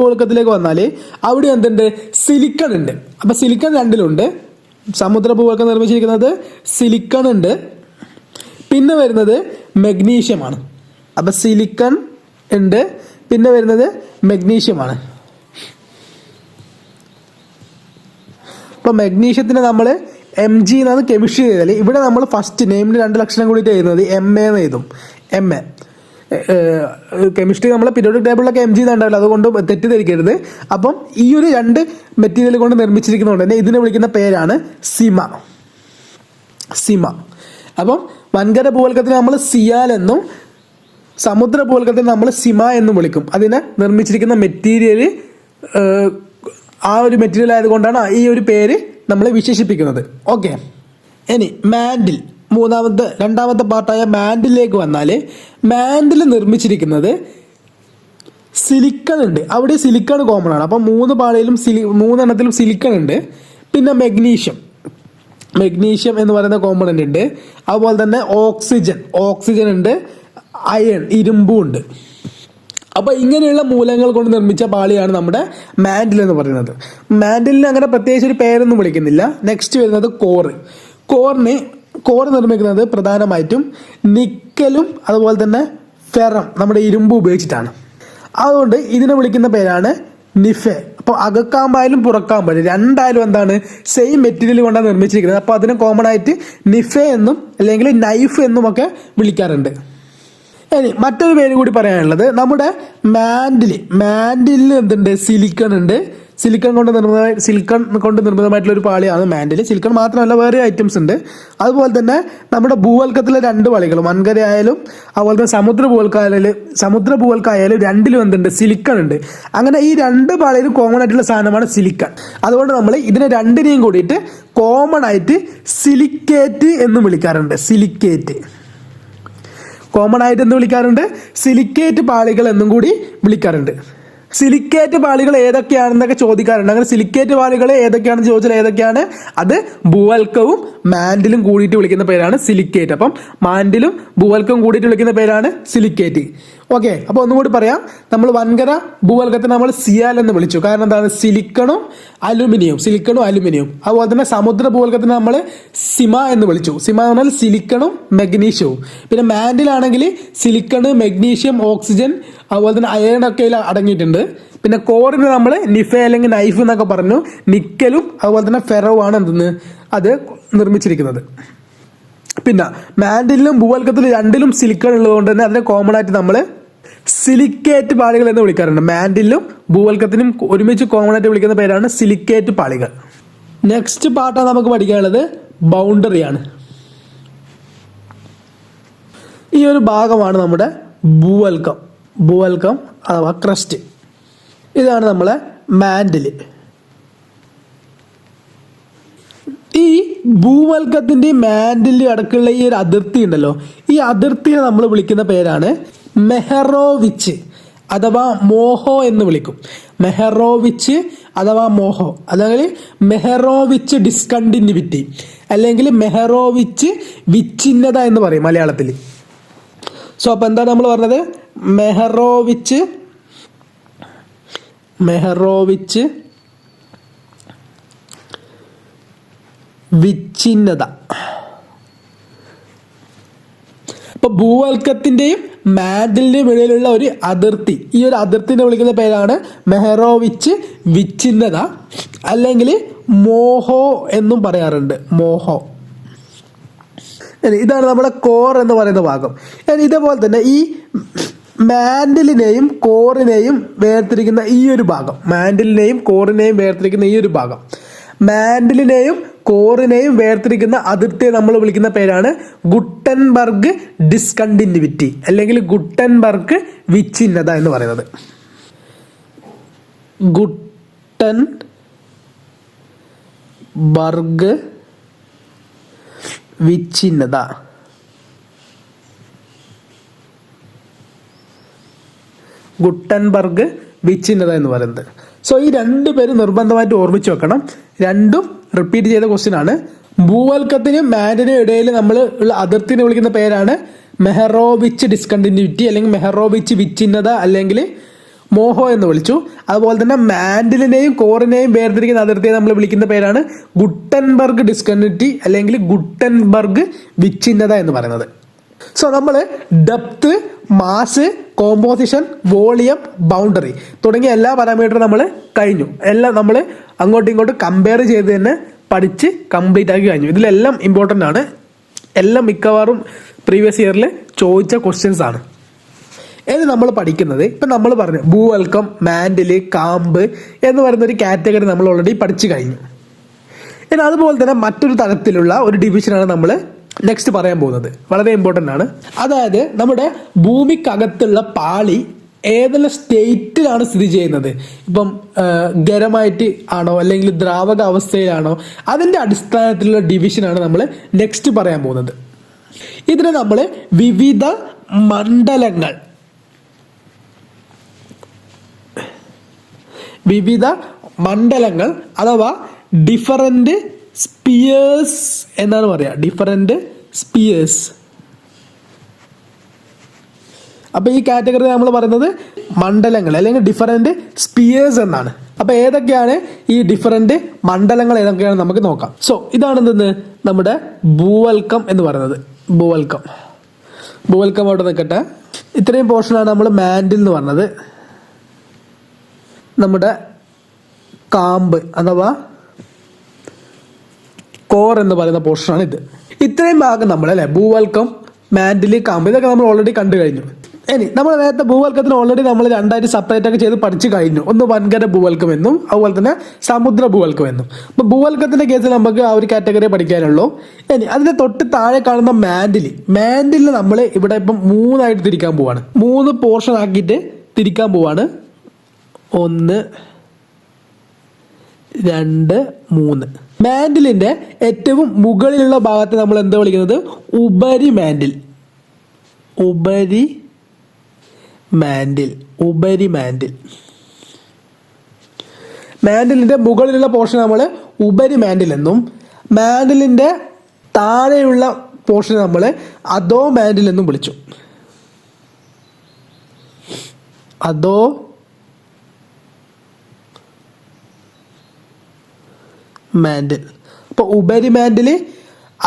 ഭൂവൽക്കത്തിലേക്ക് വന്നാൽ അവിടെ എന്തുണ്ട്? സിലിക്കൺ ഉണ്ട്. അപ്പം സിലിക്കൺ 2ലുണ്ട്. സമുദ്ര ഭൂവൽക്കം നിർമ്മിച്ചിരിക്കുന്നത് സിലിക്കൺ ഉണ്ട്. പിന്നെ വരുന്നത് മെഗ്നീഷ്യമാണ്. അപ്പം സിലിക്കൺ ഉണ്ട്, പിന്നെ വരുന്നത് മെഗ്നീഷ്യമാണ്. ഇപ്പോൾ മെഗ്നീഷ്യത്തിന് നമ്മൾ Mg എന്നാണ് കെമിസ്ട്രി ചെയ്താൽ ഇവിടെ നമ്മൾ ഫസ്റ്റ് നെയിമിന് 2 ലക്ഷണം കൂടിയിട്ട് എഴുതുന്നത് MA എന്ന് എഴുതും. MA കെമിസ്ട്രി നമ്മളെ പീരിയോഡിക് ടേബിളിലൊക്കെ Mg ഉണ്ടാവില്ല, അതുകൊണ്ട് തെറ്റിദ്ധരിക്കരുത്. അപ്പം ഈ ഒരു 2 മെറ്റീരിയൽ കൊണ്ട് നിർമ്മിച്ചിരിക്കുന്നതുകൊണ്ട് തന്നെ ഇതിനെ വിളിക്കുന്ന പേരാണ് സിമ. അപ്പം വൻകര ഭൂവൽക്കത്തിന് നമ്മൾ സിയാൽ എന്നും സമുദ്ര ഭൂവൽക്കത്തിന് നമ്മൾ സിമ എന്നും വിളിക്കും. അതിനെ നിർമ്മിച്ചിരിക്കുന്ന മെറ്റീരിയൽ ആ ഒരു മെറ്റീരിയൽ ആയതുകൊണ്ടാണ് ഈ ഒരു പേര് നമ്മൾ വിശേഷിപ്പിക്കുന്നത്. ഓക്കെ, ഇനി മാൻഡിൽ രണ്ടാമത്തെ പാർട്ടായ മാൻഡിലേക്ക് വന്നാൽ മാൻഡിൽ നിർമ്മിച്ചിരിക്കുന്നത് സിലിക്കൺ ഉണ്ട്. അവിടെ സിലിക്കൺ കോമൺ ആണ്. അപ്പം 3 പാളിയിലും 3 സിലിക്കൺ ഉണ്ട്. പിന്നെ മെഗ്നീഷ്യം എന്ന് പറയുന്ന കോമ്പണന്റ് ഉണ്ട്. അതുപോലെ തന്നെ ഓക്സിജൻ ഉണ്ട്, അയൺ ഇരുമ്പും ഉണ്ട്. അപ്പോൾ ഇങ്ങനെയുള്ള മൂലകങ്ങൾ കൊണ്ട് നിർമ്മിച്ച പാളിയാണ് നമ്മുടെ മാൻഡിൽ എന്ന് പറയുന്നത്. മാൻഡിലിന് അങ്ങനെ പ്രത്യേകിച്ച് ഒരു പേരൊന്നും വിളിക്കുന്നില്ല. നെക്സ്റ്റ് വരുന്നത് കോർ നിർമ്മിക്കുന്നത് പ്രധാനമായിട്ടും നിക്കലും അതുപോലെ തന്നെ ഫെറം നമ്മുടെ ഇരുമ്പ് ഉപയോഗിച്ചിട്ടാണ്. അതുകൊണ്ട് ഇതിനെ വിളിക്കുന്ന പേരാണ് നിഫെ. അപ്പോൾ അകക്കാമ്പായാലും പുറക്കാമ്പായാലും രണ്ടായാലും എന്താണ് സെയിം മെറ്റീരിയൽ കൊണ്ടാണ് നിർമ്മിച്ചിരിക്കുന്നത്. അപ്പോൾ അതിനെ കോമൺ ആയിട്ട് നിഫെ എന്നും അല്ലെങ്കിൽ നൈഫ് എന്നും ഒക്കെ വിളിക്കാറുണ്ട്. ഇനി മറ്റൊരു പേര് കൂടി പറയാനുള്ളത് നമ്മുടെ മാൻഡിലിന് എന്തുണ്ട്, സിലിക്കൺ ഉണ്ട്. സിലിക്കൺ കൊണ്ട് നിർമ്മിതമായിട്ടുള്ള ഒരു പാളിയാണ് മാൻഡിൽ. സിലിക്കൺ മാത്രമല്ല വേറെ ഐറ്റംസ് ഉണ്ട്. അതുപോലെ തന്നെ നമ്മുടെ ഭൂവൽക്കത്തിലെ 2 പാളികൾ വൻകര ആയാലും അതുപോലെ തന്നെ സമുദ്ര ഭൂവൽക്കായാലും രണ്ടിലും എന്തുണ്ട്, സിലിക്കൺ ഉണ്ട്. അങ്ങനെ ഈ 2 പാളിയിലും കോമൺ ആയിട്ടുള്ള സാധനമാണ് സിലിക്കൺ. അതുകൊണ്ട് നമ്മൾ ഇതിനെ രണ്ടിനെയും കൂടിയിട്ട് കോമൺ ആയിട്ട് സിലിക്കേറ്റ് എന്ന് വിളിക്കാറുണ്ട്. കോമൺ ആയിട്ട് എന്ന് വിളിക്കാറുണ്ട്, സിലിക്കേറ്റ് പാളികൾ എന്നും കൂടി വിളിക്കാറുണ്ട്. സിലിക്കേറ്റ് പാളികൾ ഏതൊക്കെയാണെന്നൊക്കെ ചോദിക്കാറുണ്ട്. അങ്ങനെ സിലിക്കേറ്റ് പാളികൾ ഏതൊക്കെയാണെന്ന് ചോദിച്ചാൽ ഏതൊക്കെയാണ്, അത് ഭൂവൽക്കവും മാൻഡിലും കൂടിയിട്ട് വിളിക്കുന്ന പേരാണ് സിലിക്കേറ്റ്. അപ്പം മാൻഡിലും ഭൂവൽക്കവും കൂടിയിട്ട് വിളിക്കുന്ന പേരാണ് സിലിക്കേറ്റ്. ഓക്കെ, അപ്പോൾ ഒന്നുകൂടി പറയാം. നമ്മൾ വൻകര ഭൂവൽക്കത്തെ നമ്മൾ സിയാൽ എന്ന് വിളിച്ചു. കാരണം എന്താണ്, സിലിക്കണും അലുമിനിയം. അതുപോലെ തന്നെ സമുദ്ര ഭൂവൽക്കത്തിന് നമ്മൾ സിമ എന്ന് വിളിച്ചു. സിമ എന്ന് പറഞ്ഞാൽ സിലിക്കണും മെഗ്നീഷ്യവും. പിന്നെ മാൻഡിലാണെങ്കിൽ സിലിക്കണ്, മെഗ്നീഷ്യം, ഓക്സിജൻ അതുപോലെ തന്നെ അയൺ ഒക്കെ അടങ്ങിയിട്ടുണ്ട്. പിന്നെ കോറിന് നമ്മൾ നിഫെ അല്ലെങ്കിൽ നൈഫ് എന്നൊക്കെ പറഞ്ഞു. നിക്കലും അതുപോലെ തന്നെ ഫെറവുമാണ് അത് നിർമ്മിച്ചിരിക്കുന്നത്. പിന്നെ മാൻഡിലും ഭൂവൽക്കത്തിലും രണ്ടിലും സിലിക്കൺ ഉള്ളതുകൊണ്ട് തന്നെ അതിനെ കോമൺ ആയിട്ട് നമ്മൾ സിലിക്കേറ്റ് പാളികൾ എന്ന് വിളിക്കാറുണ്ട്. മാൻഡിലും ഭൂവൽക്കത്തിനും ഒരുമിച്ച് കോമൺ ആയിട്ട് വിളിക്കുന്ന പേരാണ് സിലിക്കേറ്റ് പാളികൾ. നെക്സ്റ്റ് പാർട്ടാണ് നമുക്ക് പഠിക്കാനുള്ളത് ബൗണ്ടറിയാണ്. ഈ ഒരു ഭാഗമാണ് നമ്മുടെ ഭൂവൽക്കം അഥവാ ക്രസ്റ്റ്. ഇതാണ് നമ്മളെ മാൻഡില്. ഈ ഭൂവൽക്കത്തിന്റെ മാൻഡിൽ അടക്കമുള്ള ഈ ഒരു അതിർത്തി ഉണ്ടല്ലോ, ഈ അതിർത്തിയെ നമ്മൾ വിളിക്കുന്ന പേരാണ് മെഹറോവിച്ച് അഥവാ മോഹോ എന്ന് വിളിക്കും. മെഹറോവിച്ച് അഥവാ മോഹോ, അല്ലെങ്കിൽ മെഹറോവിച്ച് ഡിസ്കണ്ടിന്യൂവിറ്റി അല്ലെങ്കിൽ മെഹറോവിച്ച് വിച്ഛിന്നത എന്ന് പറയും മലയാളത്തിൽ. സോ അപ്പോൾ എന്താണ് നമ്മൾ പറഞ്ഞത്, മെഹറോവിച്ച് വിച്ഛിന്നത. ഇപ്പൊ ഭൂവൽക്കത്തിന്റെയും മാൻഡിലിന്റെയും ഇടയിലുള്ള ഒരു അതിർത്തി, ഈ ഒരു അതിർത്തിനെ വിളിക്കുന്ന പേരാണ് മെഹറോവിച്ച് വിച്ഛിന്നത അല്ലെങ്കിൽ മോഹോ എന്നും പറയാറുണ്ട്. മോഹോ. ഇതാണ് നമ്മുടെ കോർ എന്ന് പറയുന്ന ഭാഗം. ഇതേപോലെ തന്നെ ഈ മാൻഡിലിനെയും കോറിനെയും വേർതിരിക്കുന്ന ഈ ഒരു ഭാഗം, മാൻഡിലിനെയും കോറിനെയും വേർതിരിക്കുന്ന അതിർത്തിയെ നമ്മൾ വിളിക്കുന്ന പേരാണ് ഗുട്ടൻബർഗ് ഡിസ്കണ്ടിന്യൂവിറ്റി അല്ലെങ്കിൽ ഗുട്ടൻബർഗ് വിച്ഛിന്നത എന്ന് പറയുന്നത്. ഗുട്ടൻബർഗ് വിച്ഛിന്നത. എന്ന് പറയുന്നത്. സോ ഈ 2 പേര് നിർബന്ധമായിട്ട് ഓർമ്മിച്ച് വെക്കണം. രണ്ടും റിപ്പീറ്റ് ചെയ്ത ക്വസ്റ്റ്യൻ ആണ്. ഭൂവൽക്കത്തിനും മാൻഡിനും ഇടയിൽ നമ്മൾ ഉള്ള അതിർത്തിനെ വിളിക്കുന്ന പേരാണ് മെഹറോവിച്ച് ഡിസ്കണ്ടിന്യൂവിറ്റി അല്ലെങ്കിൽ മെഹറോവിച്ച് വിച്ഛിന്നത അല്ലെങ്കിൽ മോഹോ എന്ന് വിളിച്ചു. അതുപോലെ തന്നെ മാൻഡിലിനെയും കോറിനെയും വേർതിരിക്കുന്ന അതിർത്തിയെ നമ്മൾ വിളിക്കുന്ന പേരാണ് ഗുട്ടൻബർഗ് ഡിസ്കണ്ടിന്യൂവിറ്റി അല്ലെങ്കിൽ ഗുട്ടൻബർഗ് വിച്ഛിന്നത എന്ന് പറയുന്നത്. സോ നമ്മൾ depth, mass, composition, volume, boundary തുടങ്ങിയ എല്ലാ പാരാമീറ്ററും നമ്മൾ കഴിഞ്ഞു. എല്ലാം നമ്മൾ അങ്ങോട്ടും ഇങ്ങോട്ടും കമ്പയർ ചെയ്ത് തന്നെ പഠിച്ച് കംപ്ലീറ്റ് ആക്കി കഴിഞ്ഞു. ഇതിലെല്ലാം ഇമ്പോർട്ടൻ്റ് ആണ്. എല്ലാം മിക്കവാറും പ്രീവിയസ് ഇയറിൽ ചോദിച്ച ക്വസ്റ്റ്യൻസ് ആണ്. ഇത് നമ്മൾ പഠിക്കുന്നത് ഇപ്പം നമ്മൾ പറഞ്ഞു ഭൂവൽക്കം, മാൻഡിൽ, കാമ്പ് എന്ന് പറയുന്ന ഒരു കാറ്റഗറി നമ്മൾ ഓൾറെഡി പഠിച്ചു കഴിഞ്ഞു. ഇനി അതുപോലെ തന്നെ മറ്റൊരു തരത്തിലുള്ള ഒരു ഡിവിഷനാണ് നമ്മൾ നെക്സ്റ്റ് പറയാൻ പോകുന്നത്. വളരെ ഇമ്പോർട്ടൻ്റ് ആണ്. അതായത് നമ്മുടെ ഭൂമിക്കകത്തുള്ള പാളി ഏതെല്ലാം സ്റ്റേറ്റിലാണ് സ്ഥിതി ചെയ്യുന്നത്, ഇപ്പം ഖരമായിട്ട് ആണോ അല്ലെങ്കിൽ ദ്രാവക അവസ്ഥയിലാണോ, അതിൻ്റെ അടിസ്ഥാനത്തിലുള്ള ഡിവിഷനാണ് നമ്മൾ നെക്സ്റ്റ് പറയാൻ പോകുന്നത്. ഇതിനെ നമ്മൾ വിവിധ മണ്ഡലങ്ങൾ അഥവാ ഡിഫറൻറ്റ് സ്പിയേഴ്സ് എന്നാണ് പറയുക. Different spheres. അപ്പോൾ ഈ കാറ്റഗറി നമ്മൾ പറയുന്നത് മണ്ഡലങ്ങൾ അല്ലെങ്കിൽ ഡിഫറൻറ്റ് സ്പിയേഴ്സ് എന്നാണ്. അപ്പോൾ ഏതൊക്കെയാണ് ഈ ഡിഫറൻറ്റ് മണ്ഡലങ്ങൾ ഏതൊക്കെയാണ് നമുക്ക് നോക്കാം. സോ ഇതാണ് എന്തെന്ന് നമ്മുടെ ഭൂവൽക്കം എന്ന് പറയുന്നത്. ഭൂവൽക്കം അവിടെ നിൽക്കട്ടെ. ഇത്രയും പോർഷനാണ് നമ്മൾ മാൻഡിൽ എന്ന് പറഞ്ഞത്. നമ്മുടെ കാമ്പ് അഥവാ കോർ എന്ന് പറയുന്ന പോർഷനാണ് ഇത്. ഇത്രയും ഭാഗം നമ്മൾ അല്ലേ ഭൂവൽക്കം, മാൻഡിൽ, കാമ്പ് ഇതൊക്കെ നമ്മൾ ഓൾറെഡി കണ്ടു കഴിഞ്ഞു. ഇനി നമ്മൾ നേരത്തെ ഭൂവൽക്കത്തിന് ഓൾറെഡി നമ്മൾ രണ്ടായിട്ട് സെപ്പറേറ്റ് ഒക്കെ ചെയ്ത് പഠിച്ചു കഴിഞ്ഞു. ഒന്ന് വൻകര ഭൂവൽക്കം എന്നും അതുപോലെ തന്നെ സമുദ്ര ഭൂവൽക്കം എന്നും. അപ്പോൾ ഭൂവൽക്കത്തിന്റെ കേസിൽ നമുക്ക് ആ ഒരു കാറ്റഗറി പഠിക്കാനുള്ളൂ. ഇനി അതിന്റെ തൊട്ട് താഴെ കാണുന്ന മാൻഡിൽ നമ്മൾ ഇവിടെ ഇപ്പം 3 ആയിട്ട് തിരിക്കാൻ പോവാണ്. 3 പോർഷൻ ആക്കിയിട്ട് തിരിക്കാൻ പോവാണ്. 1, 2, 3. മാൻഡിലിന്റെ ഏറ്റവും മുകളിലുള്ള ഭാഗത്ത് നമ്മൾ എന്താ വിളിക്കുന്നത്? ഉപരിമാൻഡിൽ. മാൻഡിലിന്റെ മുകളിലുള്ള പോർഷൻ നമ്മൾ ഉപരിമാൻഡിൽ എന്നും മാൻഡിലിന്റെ താഴെയുള്ള പോർഷൻ നമ്മൾ അധോ മാൻഡിൽ എന്നും വിളിച്ചു. അധോ മാൻഡിൽ. അപ്പോൾ ഉപരിമാൻഡിൽ,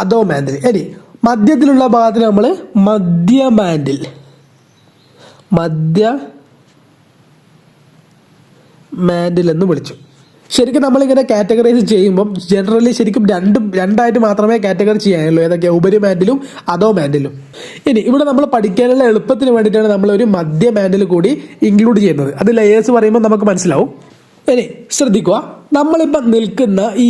അധോ മാൻഡിൽ. ഇനി മധ്യത്തിലുള്ള ഭാഗത്തിന് നമ്മൾ മധ്യമാൻഡിൽ എന്ന് വിളിച്ചു. ശരിക്കും നമ്മളിങ്ങനെ കാറ്റഗറൈസ് ചെയ്യുമ്പം ജനറലി ശരിക്കും രണ്ടായിട്ട് മാത്രമേ കാറ്റഗറി ചെയ്യാനുള്ളൂ. ഏതൊക്കെയാണ്? ഉപരിമാൻഡിലും അധോ മാൻഡിലും. ഇനി ഇവിടെ നമ്മൾ പഠിക്കാനുള്ള എളുപ്പത്തിന് വേണ്ടിയിട്ടാണ് നമ്മൾ ഒരു മധ്യമാൻഡിൽ കൂടി ഇൻക്ലൂഡ് ചെയ്യുന്നത്. അത് ലെയേഴ്സ് പറയുമ്പോൾ നമുക്ക് മനസ്സിലാവും. ഇനി ശ്രദ്ധിക്കുക, നമ്മളിപ്പം നിൽക്കുന്ന ഈ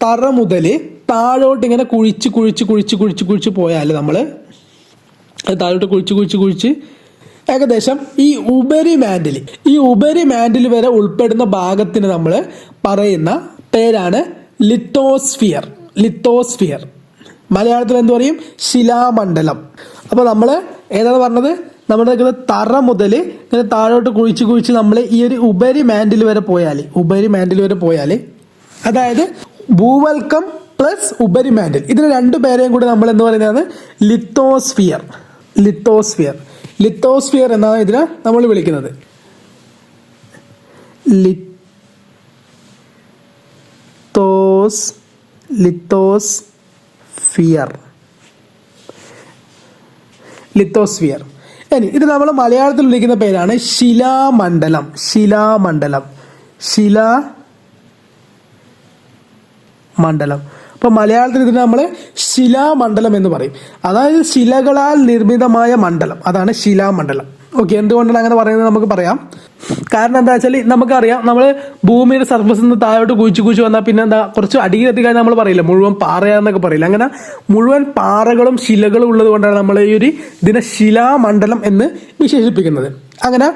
തറ മുതൽ താഴോട്ട് ഇങ്ങനെ കുഴിച്ച് പോയാൽ നമ്മൾ താഴോട്ട് കുഴിച്ച് ഏകദേശം ഈ ഉപരിമാൻഡിൽ വരെ ഉൾപ്പെടുന്ന ഭാഗത്തിന് നമ്മൾ പറയുന്ന പേരാണ് ലിത്തോസ്ഫിയർ. മലയാളത്തിൽ എന്ത് പറയും? ശിലാമണ്ഡലം. അപ്പോൾ നമ്മൾ ഏതാണ് പറഞ്ഞത്? നമ്മുടെ തറ മുതൽ ഇങ്ങനെ താഴോട്ട് കുഴിച്ച് നമ്മൾ ഈ ഒരു ഉപരിമാൻഡിൽ വരെ പോയാൽ അതായത് ഭൂവൽക്കം പ്ലസ് ഉപരിമാൻഡിൽ, ഇതിന് 2 പേരെയും കൂടി നമ്മൾ എന്ന് പറയുന്നതാണ് ലിത്തോസ്ഫിയർ എന്നാണ് ഇതിനെ നമ്മൾ വിളിക്കുന്നത്. ലിത്തോസ്ഫിയർ. ഇനി ഇത് നമ്മൾ മലയാളത്തിൽ വിളിക്കുന്ന പേരാണ് ശിലാമണ്ഡലം. അപ്പോൾ മലയാളത്തിൽ ഇതിന് നമ്മൾ ശിലാമണ്ഡലം എന്ന് പറയും. അതായത് ശിലകളാൽ നിർമ്മിതമായ മണ്ഡലം, അതാണ് ശിലാമണ്ഡലം. ഓക്കെ, എന്തുകൊണ്ടാണ് അങ്ങനെ പറയുന്നത് നമുക്ക് പറയാം. കാരണം എന്താ വെച്ചാൽ നമുക്കറിയാം, നമ്മൾ ഭൂമിയുടെ സർഫസിൽ നിന്ന് താഴോട്ട് കുഴിച്ച് വന്നാൽ പിന്നെ എന്താ കുറച്ച് അടിയിലെത്തിക്കാൻ നമ്മൾ പറയില്ല, മുഴുവൻ പാറയാന്നൊക്കെ പറയില്ല. അങ്ങനെ മുഴുവൻ പാറകളും ശിലകളും ഉള്ളത് കൊണ്ടാണ് നമ്മൾ ഈ ഒരു ഇതിനെ ശിലാമണ്ഡലം എന്ന് വിശേഷിപ്പിക്കുന്നത്. അങ്ങനെ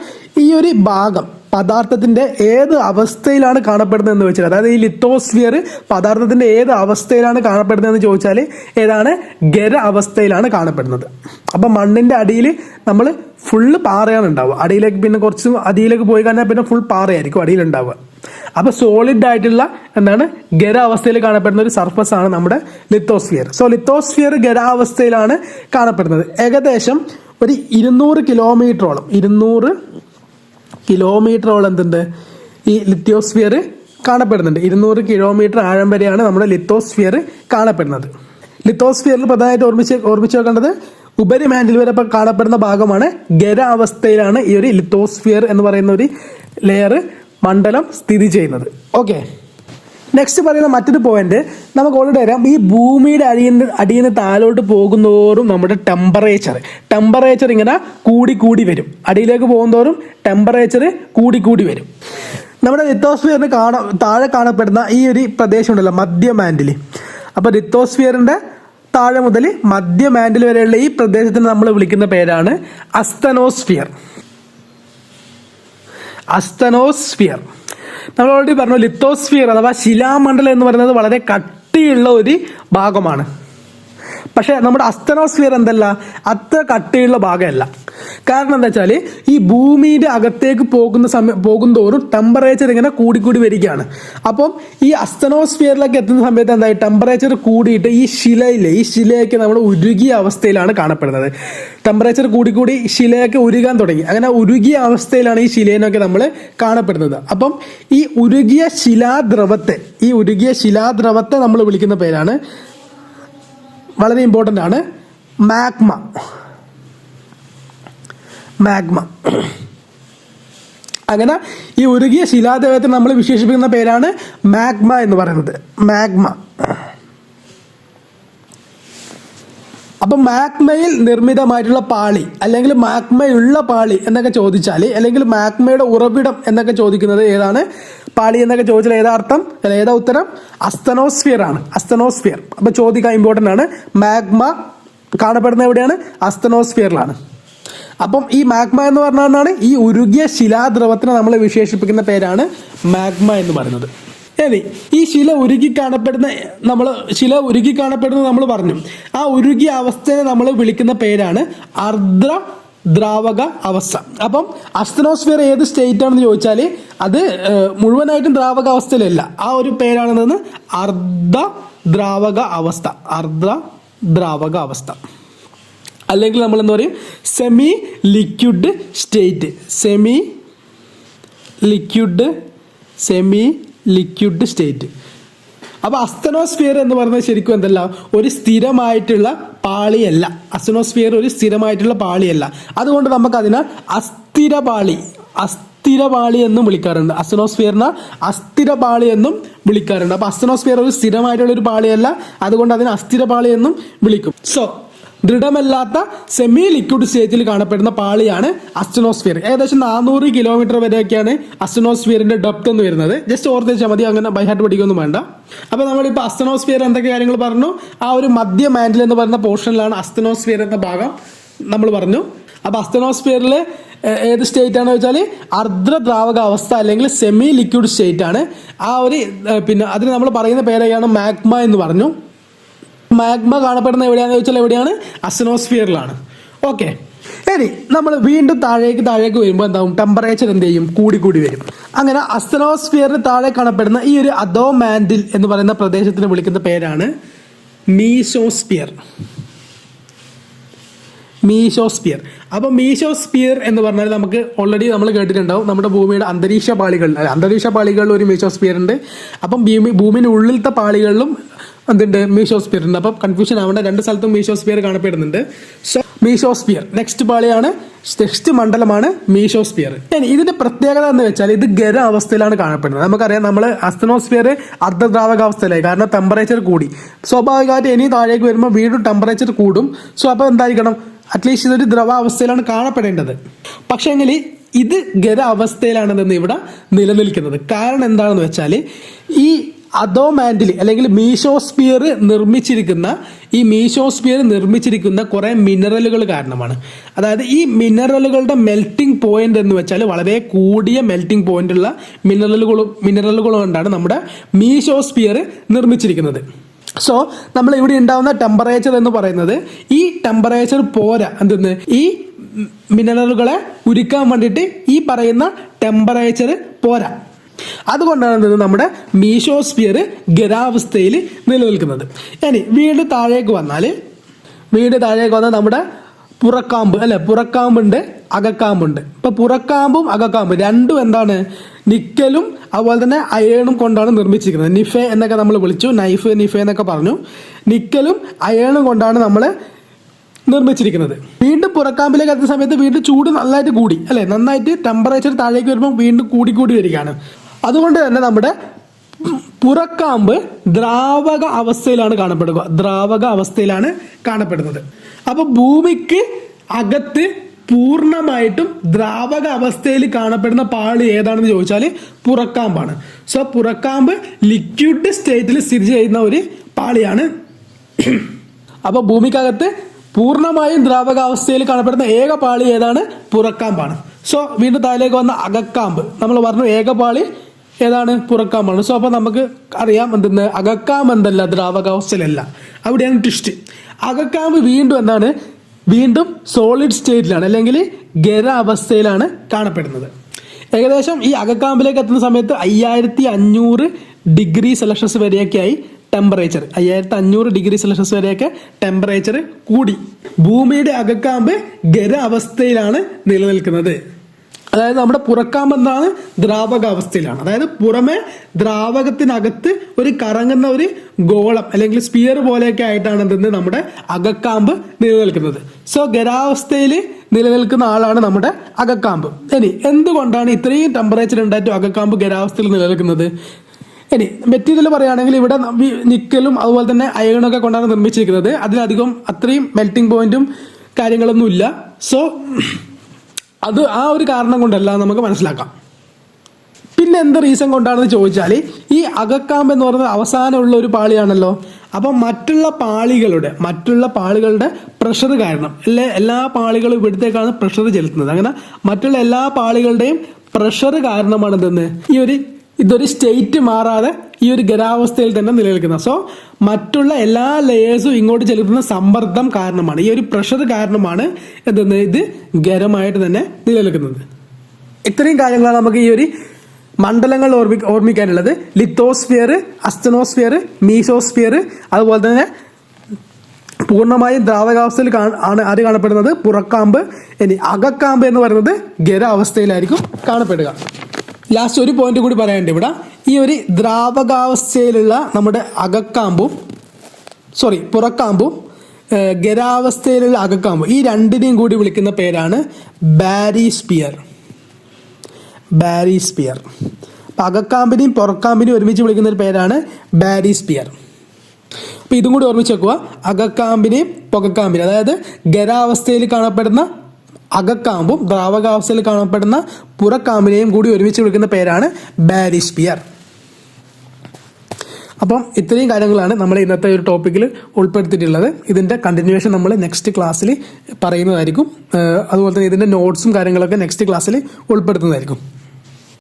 ഈ ഒരു ഭാഗം പദാർത്ഥത്തിന്റെ ഏത് അവസ്ഥയിലാണ് കാണപ്പെടുന്നത് എന്ന് വെച്ചാൽ, അതായത് ഈ ലിത്തോസ്ഫിയർ പദാർത്ഥത്തിന്റെ ഏത് അവസ്ഥയിലാണ് കാണപ്പെടുന്നത് എന്ന് ചോദിച്ചാൽ ഏതാണ്? ഖര അവസ്ഥയിലാണ് കാണപ്പെടുന്നത്. അപ്പം മണ്ണിന്റെ അടിയിൽ നമ്മൾ ഫുള്ള് പാറയാണ് ഉണ്ടാവുക. അടിയിലേക്ക് പിന്നെ കുറച്ച് അടിയിലേക്ക് പോയി കഴിഞ്ഞാൽ പിന്നെ ഫുൾ പാറയായിരിക്കും അടിയിലുണ്ടാവുക. അപ്പോൾ സോളിഡ് ആയിട്ടുള്ള എന്താണ് ഖര അവസ്ഥയിൽ കാണപ്പെടുന്ന ഒരു സർഫസ് ആണ് നമ്മുടെ ലിത്തോസ്ഫിയർ. സോ ലിത്തോസ്ഫിയർ ഖരാവസ്ഥയിലാണ് കാണപ്പെടുന്നത്. ഏകദേശം ഒരു 200 കിലോമീറ്ററോളം എന്തുണ്ട് ഈ ലിത്തോസ്ഫിയർ കാണപ്പെടുന്നുണ്ട്. 200 കിലോമീറ്റർ ആഴം വരെയാണ് നമ്മുടെ ലിത്തോസ്ഫിയർ കാണപ്പെടുന്നത്. ലിത്തോസ്ഫിയറിൽ പ്രധാനമായിട്ട് ഓർമ്മിച്ച് വെക്കേണ്ടത് ഉപരിമാൻഡിൽ വരെ കാണപ്പെടുന്ന ഭാഗമാണ് ഖരാവസ്ഥയിലാണ് ഈ ഒരു ലിത്തോസ്ഫിയർ എന്ന് പറയുന്ന ഒരു ലെയർ മണ്ഡലം സ്ഥിതി ചെയ്യുന്നത്. ഓക്കെ, നെക്സ്റ്റ് പറയുന്ന മറ്റൊരു പോയിന്റ് നമുക്ക് ഓൾറെഡി അറിയാം. ഈ ഭൂമിയുടെ അടിയിന് താഴോട്ട് പോകുന്നതോറും നമ്മുടെ ടെമ്പറേച്ചർ ഇങ്ങനെ കൂടി വരും. അടിയിലേക്ക് പോകുന്നതോറും ടെമ്പറേച്ചർ കൂടി വരും. നമ്മുടെ ലിത്തോസ്ഫിയറിന് താഴെ കാണപ്പെടുന്ന ഈ ഒരു പ്രദേശം ഉണ്ടല്ലോ, മധ്യ മാൻഡിൽ. അപ്പോൾ ലിത്തോസ്ഫിയറിന്റെ താഴെ മുതൽ മധ്യ മാൻഡിൽ വരെയുള്ള ഈ പ്രദേശത്തിന് നമ്മൾ വിളിക്കുന്ന പേരാണ് അസ്തനോസ്ഫിയർ. നമ്മൾ ഓൾറെഡി പറഞ്ഞു, ലിത്തോസ്ഫിയർ അഥവാ ശിലാമണ്ഡലം എന്ന് പറയുന്നത് വളരെ കട്ടിയുള്ള ഒരു ഭാഗമാണ്. പക്ഷെ നമ്മുടെ അസ്തനോസ്ഫിയർ എന്തല്ല, അത്ര കട്ടിയുള്ള ഭാഗമല്ല. കാരണം എന്താ വെച്ചാൽ ഈ ഭൂമിയുടെ അകത്തേക്ക് പോകുന്തോറും ടെമ്പറേച്ചർ ഇങ്ങനെ കൂടി വരികയാണ്. അപ്പം ഈ അസ്തനോസ്ഫിയറിലേക്ക് എത്തുന്ന സമയത്ത് എന്തായി, ടെമ്പറേച്ചർ കൂടിയിട്ട് ഈ ശിലയൊക്കെ നമ്മൾ ഉരുകിയ അവസ്ഥയിലാണ് കാണപ്പെടുന്നത്. ടെമ്പറേച്ചർ കൂടി ശിലയൊക്കെ ഉരുകാൻ തുടങ്ങി. അങ്ങനെ ഉരുകിയ അവസ്ഥയിലാണ് ഈ ശിലേനൊക്കെ നമ്മൾ കാണപ്പെടുന്നത്. അപ്പം ഈ ഉരുകിയ ശിലാദ്രവത്തെ നമ്മൾ വിളിക്കുന്ന പേരാണ്, വളരെ ഇമ്പോർട്ടൻ്റ് ആണ്, മാഗ്മ. അങ്ങനെ ഈ ഉരുകിയ ശിലാദ്രവത്തെ നമ്മൾ വിശേഷിപ്പിക്കുന്ന പേരാണ് മാഗ്മ എന്ന് പറയുന്നത്. അപ്പൊ മാഗ്മയിൽ നിർമ്മിതമായിട്ടുള്ള പാളി അല്ലെങ്കിൽ മാഗ്മയുള്ള പാളി എന്നൊക്കെ ചോദിച്ചാൽ, അല്ലെങ്കിൽ മാഗ്മയുടെ ഉറവിടം എന്നൊക്കെ ചോദിക്കുന്നത് ഏതാണ്, പാളി എന്നൊക്കെ ചോദിച്ചാൽ ഏതാ ഉത്തരം? അസ്തനോസ്ഫിയർ ആണ്. അപ്പൊ ചോദിക്കാൻ ഇമ്പോർട്ടൻ്റ് ആണ്. മാഗ്മ കാണപ്പെടുന്ന എവിടെയാണ്? അസ്തനോസ്ഫിയറിലാണ്. അപ്പം ഈ മാഗ്മ എന്ന് പറഞ്ഞാൽ ഈ ഉരുകിയ ശിലാദ്രവത്തിനെ നമ്മൾ വിശേഷിപ്പിക്കുന്ന പേരാണ് മാഗ്മ എന്ന് പറയുന്നത്. ഇനി ഈ ശില ഉരുകി കാണപ്പെടുന്നത് നമ്മൾ പറഞ്ഞു. ആ ഉരുകിയ അവസ്ഥയെ നമ്മൾ വിളിക്കുന്ന പേരാണ് അർദ്ധ ദ്രാവക അവസ്ഥ. അപ്പം അസ്തനോസ്ഫിയർ ഏത് സ്റ്റേറ്റ് ആണെന്ന് ചോദിച്ചാൽ അത് മുഴുവനായിട്ടും ദ്രാവക അവസ്ഥയിലല്ല. ആ ഒരു പേരാണെന്ന് അർദ്ധ ദ്രാവക അവസ്ഥ. അല്ലെങ്കിൽ നമ്മൾ എന്താ പറയും, സെമി ലിക്വിഡ് സ്റ്റേറ്റ്. അപ്പോൾ അസ്തനോസ്ഫിയർ എന്ന് പറയുന്നത് ശരിക്കും എന്തല്ല, ഒരു സ്ഥിരമായിട്ടുള്ള പാളിയല്ല. അതുകൊണ്ട് നമുക്കതിനെ അസ്ഥിരപാളി എന്നും വിളിക്കാറുണ്ട്. അസ്തനോസ്ഫിയറിനെ അസ്ഥിരപാളി എന്നും വിളിക്കാറുണ്ട്. അപ്പോൾ അസ്തനോസ്ഫിയർ ഒരു സ്ഥിരമായിട്ടുള്ള ഒരു പാളിയല്ല, അതുകൊണ്ട് അതിനെ അസ്ഥിരപാളി എന്നും വിളിക്കും. സോ ദൃഢമല്ലാത്ത സെമി ലിക്വിഡ് സ്റ്റേറ്റിൽ കാണപ്പെടുന്ന പാളിയാണ് അസ്തനോസ്ഫിയർ. ഏകദേശം 400 കിലോമീറ്റർ വരെയൊക്കെയാണ് അസ്തനോസ്ഫിയറിന്റെ ഡെപ്ത് എന്ന് വരുന്നത്. ജസ്റ്റ് ഓർത്ത് വെച്ചാൽ മതി, അങ്ങനെ ബൈഹാർട്ട് പഠിക്കൊന്നും വേണ്ട. അപ്പോൾ നമ്മളിപ്പോൾ അസ്തനോസ്ഫിയർ എന്തൊക്കെ കാര്യങ്ങൾ പറഞ്ഞു. ആ ഒരു മധ്യ മാൻഡിൽ എന്ന് പറയുന്ന പോർഷനിലാണ് അസ്തനോസ്ഫിയർ എന്ന ഭാഗം നമ്മൾ പറഞ്ഞു. അപ്പോൾ അസ്തനോസ്ഫിയറിൽ ഏത് സ്റ്റേറ്റ് ആണെന്ന് വെച്ചാൽ അർദ്ധ ദ്രാവക അവസ്ഥ അല്ലെങ്കിൽ സെമി ലിക്വിഡ് സ്റ്റേറ്റ് ആണ്. ആ ഒരു പിന്നെ അതിന് നമ്മൾ പറയുന്ന പേരെയാണ് മാഗ്മ എന്ന് പറഞ്ഞു. മാഗ്മ കാണപ്പെടുന്ന എവിടെയാണെന്ന് ചോദിച്ചാൽ എവിടെയാണ്? അസ്തനോസ്ഫിയറിലാണ്. ഓക്കെ, ഇനി നമ്മൾ വീണ്ടും താഴേക്ക് വരുമ്പോൾ എന്താവും, ടെമ്പറേച്ചർ എന്ത് ചെയ്യും, കൂടി വരും. അങ്ങനെ അസ്തനോസ്ഫിയറിന് താഴെ കാണപ്പെടുന്ന ഈ ഒരു അധോ മാൻഡിൽ എന്ന് പറയുന്ന പ്രദേശത്തിന് വിളിക്കുന്ന പേരാണ് മീസോസ്ഫിയർ. അപ്പോൾ മീസോസ്ഫിയർ എന്ന് പറഞ്ഞാൽ നമുക്ക് ഓൾറെഡി നമ്മൾ കേട്ടിട്ടുണ്ടാവും, നമ്മുടെ ഭൂമിയുടെ അന്തരീക്ഷ പാളികളിൽ ഒരു മീസോസ്ഫിയർ ഉണ്ട്. അപ്പം ഭൂമിയുടെ ഉള്ളിലത്തെ പാളികളിലും എന്തുണ്ട്, മീസോസ്ഫിയർ ഉണ്ട്. അപ്പം കൺഫ്യൂഷൻ ആവേണ്ട, രണ്ട് സ്ഥലത്തും മീസോസ്ഫിയർ കാണപ്പെടുന്നുണ്ട്. സോ മീസോസ്ഫിയർ നെക്സ്റ്റ് മണ്ഡലമാണ് മീസോസ്ഫിയർ. ഇതിന്റെ പ്രത്യേകത എന്ന് വെച്ചാൽ ഇത് ഖര അവസ്ഥയിലാണ് കാണപ്പെടുന്നത്. നമുക്കറിയാം, നമ്മൾ അസ്തനോസ്ഫിയർ അർദ്ധദ്രാവക അവസ്ഥയിലായി, കാരണം ടെമ്പറേച്ചർ കൂടി. സ്വാഭാവികമായിട്ട് ഇനി താഴേക്ക് വരുമ്പോൾ വീണ്ടും ടെമ്പറേച്ചർ കൂടും. സോ അപ്പോൾ എന്തായിരിക്കണം, അറ്റ്ലീസ്റ്റ് ഇതൊരു ദ്രവാവസ്ഥയിലാണ് കാണപ്പെടേണ്ടത്. പക്ഷേങ്കിൽ ഇത് ഖര അവസ്ഥയിലാണെന്ന് ഇവിടെ നിലനിൽക്കുന്നത്. കാരണം എന്താണെന്ന് വെച്ചാൽ ഈ അധോ മാൻഡിൽ അല്ലെങ്കിൽ മീസോസ്ഫിയർ നിർമ്മിച്ചിരിക്കുന്ന കുറെ മിനറലുകൾ കാരണമാണ്. അതായത് ഈ മിനറലുകളുടെ മെൽറ്റിംഗ് പോയിന്റ് എന്ന് വെച്ചാൽ വളരെ കൂടിയ മെൽറ്റിംഗ് പോയിന്റ് ഉള്ള മിനറലുകൾ കൊണ്ടാണ് നമ്മുടെ മീസോസ്ഫിയർ നിർമ്മിച്ചിരിക്കുന്നത്. സോ നമ്മൾ ഇവിടെ ഉണ്ടാവുന്ന ടെമ്പറേച്ചർ എന്ന് പറയുന്നത് ഈ ടെമ്പറേച്ചർ പോരാ, ഈ മിനറലുകളെ ഉരുക്കാൻ വേണ്ടിയിട്ട് ഈ പറയുന്ന ടെമ്പറേച്ചർ പോരാ. അതുകൊണ്ടാണ് നമ്മുടെ മീസോസ്ഫിയർ ഖരാവസ്ഥയിൽ നിലനിൽക്കുന്നത്. ഇനി വീണ്ടും താഴേക്ക് വന്നാൽ നമ്മുടെ പുറക്കാമ്പുണ്ട്, അകക്കാമ്പുണ്ട്. ഇപ്പൊ പുറക്കാമ്പും അകക്കാമ്പും രണ്ടും എന്താണ്, നിക്കലും അതുപോലെ തന്നെ അയേണും കൊണ്ടാണ് നിർമ്മിച്ചിരിക്കുന്നത്. നിഫെ എന്നൊക്കെ നമ്മൾ വിളിച്ചു, നിഫെ എന്നൊക്കെ പറഞ്ഞു. നിക്കലും അയേണും കൊണ്ടാണ് നമ്മൾ നിർമ്മിച്ചിരിക്കുന്നത്. വീണ്ടും പുറക്കാമ്പിലേക്ക് എത്തുന്ന സമയത്ത് വീണ്ടും ചൂട് നന്നായിട്ട് കൂടി അല്ലേ, നന്നായിട്ട് ടെമ്പറേച്ചർ താഴേക്ക് വരുമ്പോൾ വീണ്ടും കൂടി വരികയാണ്. അതുകൊണ്ട് തന്നെ നമ്മുടെ പുറക്കാമ്പ് ദ്രാവക അവസ്ഥയിലാണ് കാണപ്പെടുന്നത്. അപ്പൊ ഭൂമിക്ക് അകത്ത് പൂർണ്ണമായിട്ടും ദ്രാവക അവസ്ഥയിൽ കാണപ്പെടുന്ന പാളി ഏതാണെന്ന് ചോദിച്ചാൽ പുറക്കാമ്പാണ്. സോ പുറക്കാമ്പ് ലിക്വിഡ് സ്റ്റേറ്റിൽ സ്ഥിതി ചെയ്യുന്ന ഒരു പാളിയാണ്. അപ്പൊ ഭൂമിക്കകത്ത് പൂർണ്ണമായും ദ്രാവകാവസ്ഥയിൽ കാണപ്പെടുന്ന ഏക പാളി ഏതാണ്? പുറക്കാമ്പാണ്. സോ വീണ്ടും താഴേക്ക് വന്ന അകക്കാമ്പ്, നമ്മൾ പറഞ്ഞു ഏക പാളി ഏതാണ്? പുറക്കാമ്പാണ്. സോ അപ്പൊ നമുക്ക് അറിയാം എന്തെന്ന്, അകക്കാമ്പ് എന്തല്ല, ദ്രാവകാവസ്ഥയിലല്ല. അവിടെയാണ് ട്വിസ്റ്റ്. അകക്കാമ്പ് വീണ്ടും സോളിഡ് സ്റ്റേറ്റിലാണ് അല്ലെങ്കിൽ ഖര അവസ്ഥയിലാണ് കാണപ്പെടുന്നത്. ഏകദേശം ഈ അകക്കാമ്പിലേക്ക് എത്തുന്ന സമയത്ത് 5500 ഡിഗ്രി സെൽഷ്യസ് വരെയൊക്കെയായി ടെമ്പറേച്ചർ, 5500 ഡിഗ്രി സെൽഷ്യസ് വരെയൊക്കെ ടെമ്പറേച്ചർ കൂടി. ഭൂമിയുടെ അകക്കാമ്പ് ഖര അവസ്ഥയിലാണ് നിലനിൽക്കുന്നത്. അതായത് നമ്മുടെ പുറക്കാമ്പ് എന്താണ്? ദ്രാവകാവസ്ഥയിലാണ്. അതായത് പുറമെ ദ്രാവകത്തിനകത്ത് ഒരു കറങ്ങുന്ന ഒരു ഗോളം അല്ലെങ്കിൽ സ്പിയർ പോലെയൊക്കെ ആയിട്ടാണ് എന്തെന്ന് നമ്മുടെ അകക്കാമ്പ് നിലനിൽക്കുന്നത്. സോ ഖരാവസ്ഥയിൽ നിലനിൽക്കുന്ന ആളാണ് നമ്മുടെ അകക്കാമ്പ്. ഇനി എന്തുകൊണ്ടാണ് ഇത്രയും ടെമ്പറേച്ചർ ഉണ്ടായിട്ടും അകക്കാമ്പ് ഖരാവസ്ഥയിൽ നിലനിൽക്കുന്നത്? ഇനി മെറ്റീരിയൽ പറയുകയാണെങ്കിൽ ഇവിടെ നിക്കലും അതുപോലെ തന്നെ അയണൊക്കെ കൊണ്ടാണ് നിർമ്മിച്ചിരിക്കുന്നത്. അതിലധികം അത്രയും മെൽറ്റിംഗ് പോയിന്റും കാര്യങ്ങളൊന്നും ഇല്ല. സോ അത് ആ ഒരു കാരണം കൊണ്ടല്ല നമുക്ക് മനസ്സിലാക്കാം. പിന്നെ എന്ത് റീസൺ കൊണ്ടാണെന്ന് ചോദിച്ചാൽ ഈ അകക്കാമ്പ് എന്ന് പറയുന്നത് അവസാനമുള്ള ഒരു പാളിയാണല്ലോ. അപ്പം മറ്റുള്ള പാളികളുടെ പ്രഷർ കാരണം എല്ലാ പാളികളും ഇവിടത്തേക്കാണ് പ്രഷർ ചെലുത്തുന്നത്. അങ്ങനെ മറ്റുള്ള എല്ലാ പാളികളുടെയും പ്രഷർ കാരണമാണ് എന്തെന്ന് ഇതൊരു സ്റ്റേറ്റ് മാറാതെ ഈ ഒരു ഖരാവസ്ഥയിൽ തന്നെ നിലനിൽക്കുന്നത്. സോ മറ്റുള്ള എല്ലാ ലെയേഴ്സും ഇങ്ങോട്ട് ചെലുത്തുന്ന സമ്മർദ്ദം കാരണമാണ്, ഈ ഒരു പ്രഷർ കാരണമാണ് ഇത് ഖരമായിട്ട് തന്നെ നിലനിൽക്കുന്നത്. ഇത്രയും കാര്യങ്ങളാണ് നമുക്ക് ഈ ഒരു മണ്ഡലങ്ങൾ ഓർമ്മിക്കാനുള്ളത്. ലിത്തോസ്ഫിയർ, അസ്തനോസ്ഫിയർ, മീസോസ്ഫിയർ, അതുപോലെ തന്നെ പൂർണ്ണമായും ദ്രാവകാവസ്ഥയിൽ ആര് കാണപ്പെടുന്നത്? പുറക്കാമ്പ്. ഇനി അകക്കാമ്പ് എന്ന് പറയുന്നത് ഖരാവസ്ഥയിലായിരിക്കും കാണപ്പെടുക. ലാസ്റ്റ് ഒരു പോയിന്റ് കൂടി പറയാനുണ്ട് ഇവിടെ. ഈ ഒരു ദ്രാവകാവസ്ഥയിലുള്ള നമ്മുടെ പുറക്കാമ്പും ഖരാവസ്ഥയിലുള്ള അകക്കാമ്പും, ഈ രണ്ടിനെയും കൂടി വിളിക്കുന്ന പേരാണ് ബാരിസ്പിയർ. അപ്പം അകക്കാമ്പിനെയും പുറക്കാമ്പിനെയും ഒരുമിച്ച് വിളിക്കുന്ന ഒരു പേരാണ് ബാരിസ്പിയർ. അപ്പം ഇതും കൂടി ഓർമ്മിച്ച് വെക്കുക. അകക്കാമ്പിനെയും പുകക്കാമ്പിനെയും, അതായത് ഖരാവസ്ഥയിൽ കാണപ്പെടുന്ന അകക്കാമ്പും ദ്രാവകാവസ്ഥയിൽ കാണപ്പെടുന്ന പുറക്കാമ്പിനെയും കൂടി ഒരുമിച്ച് വിളിക്കുന്ന പേരാണ് ബാരിസ്പിയർ. അപ്പം ഇത്രയും കാര്യങ്ങളാണ് നമ്മൾ ഇന്നത്തെ ഒരു ടോപ്പിക്കിൽ ഉൾപ്പെടുത്തിയിട്ടുള്ളത്. ഇതിൻ്റെ കണ്ടിന്യൂവേഷൻ നമ്മൾ നെക്സ്റ്റ് ക്ലാസ്സിൽ പറയുന്നതായിരിക്കും. അതുപോലെ തന്നെ ഇതിൻ്റെ നോട്ട്സും കാര്യങ്ങളൊക്കെ നെക്സ്റ്റ് ക്ലാസ്സിൽ ഉൾപ്പെടുത്തുന്നതായിരിക്കും.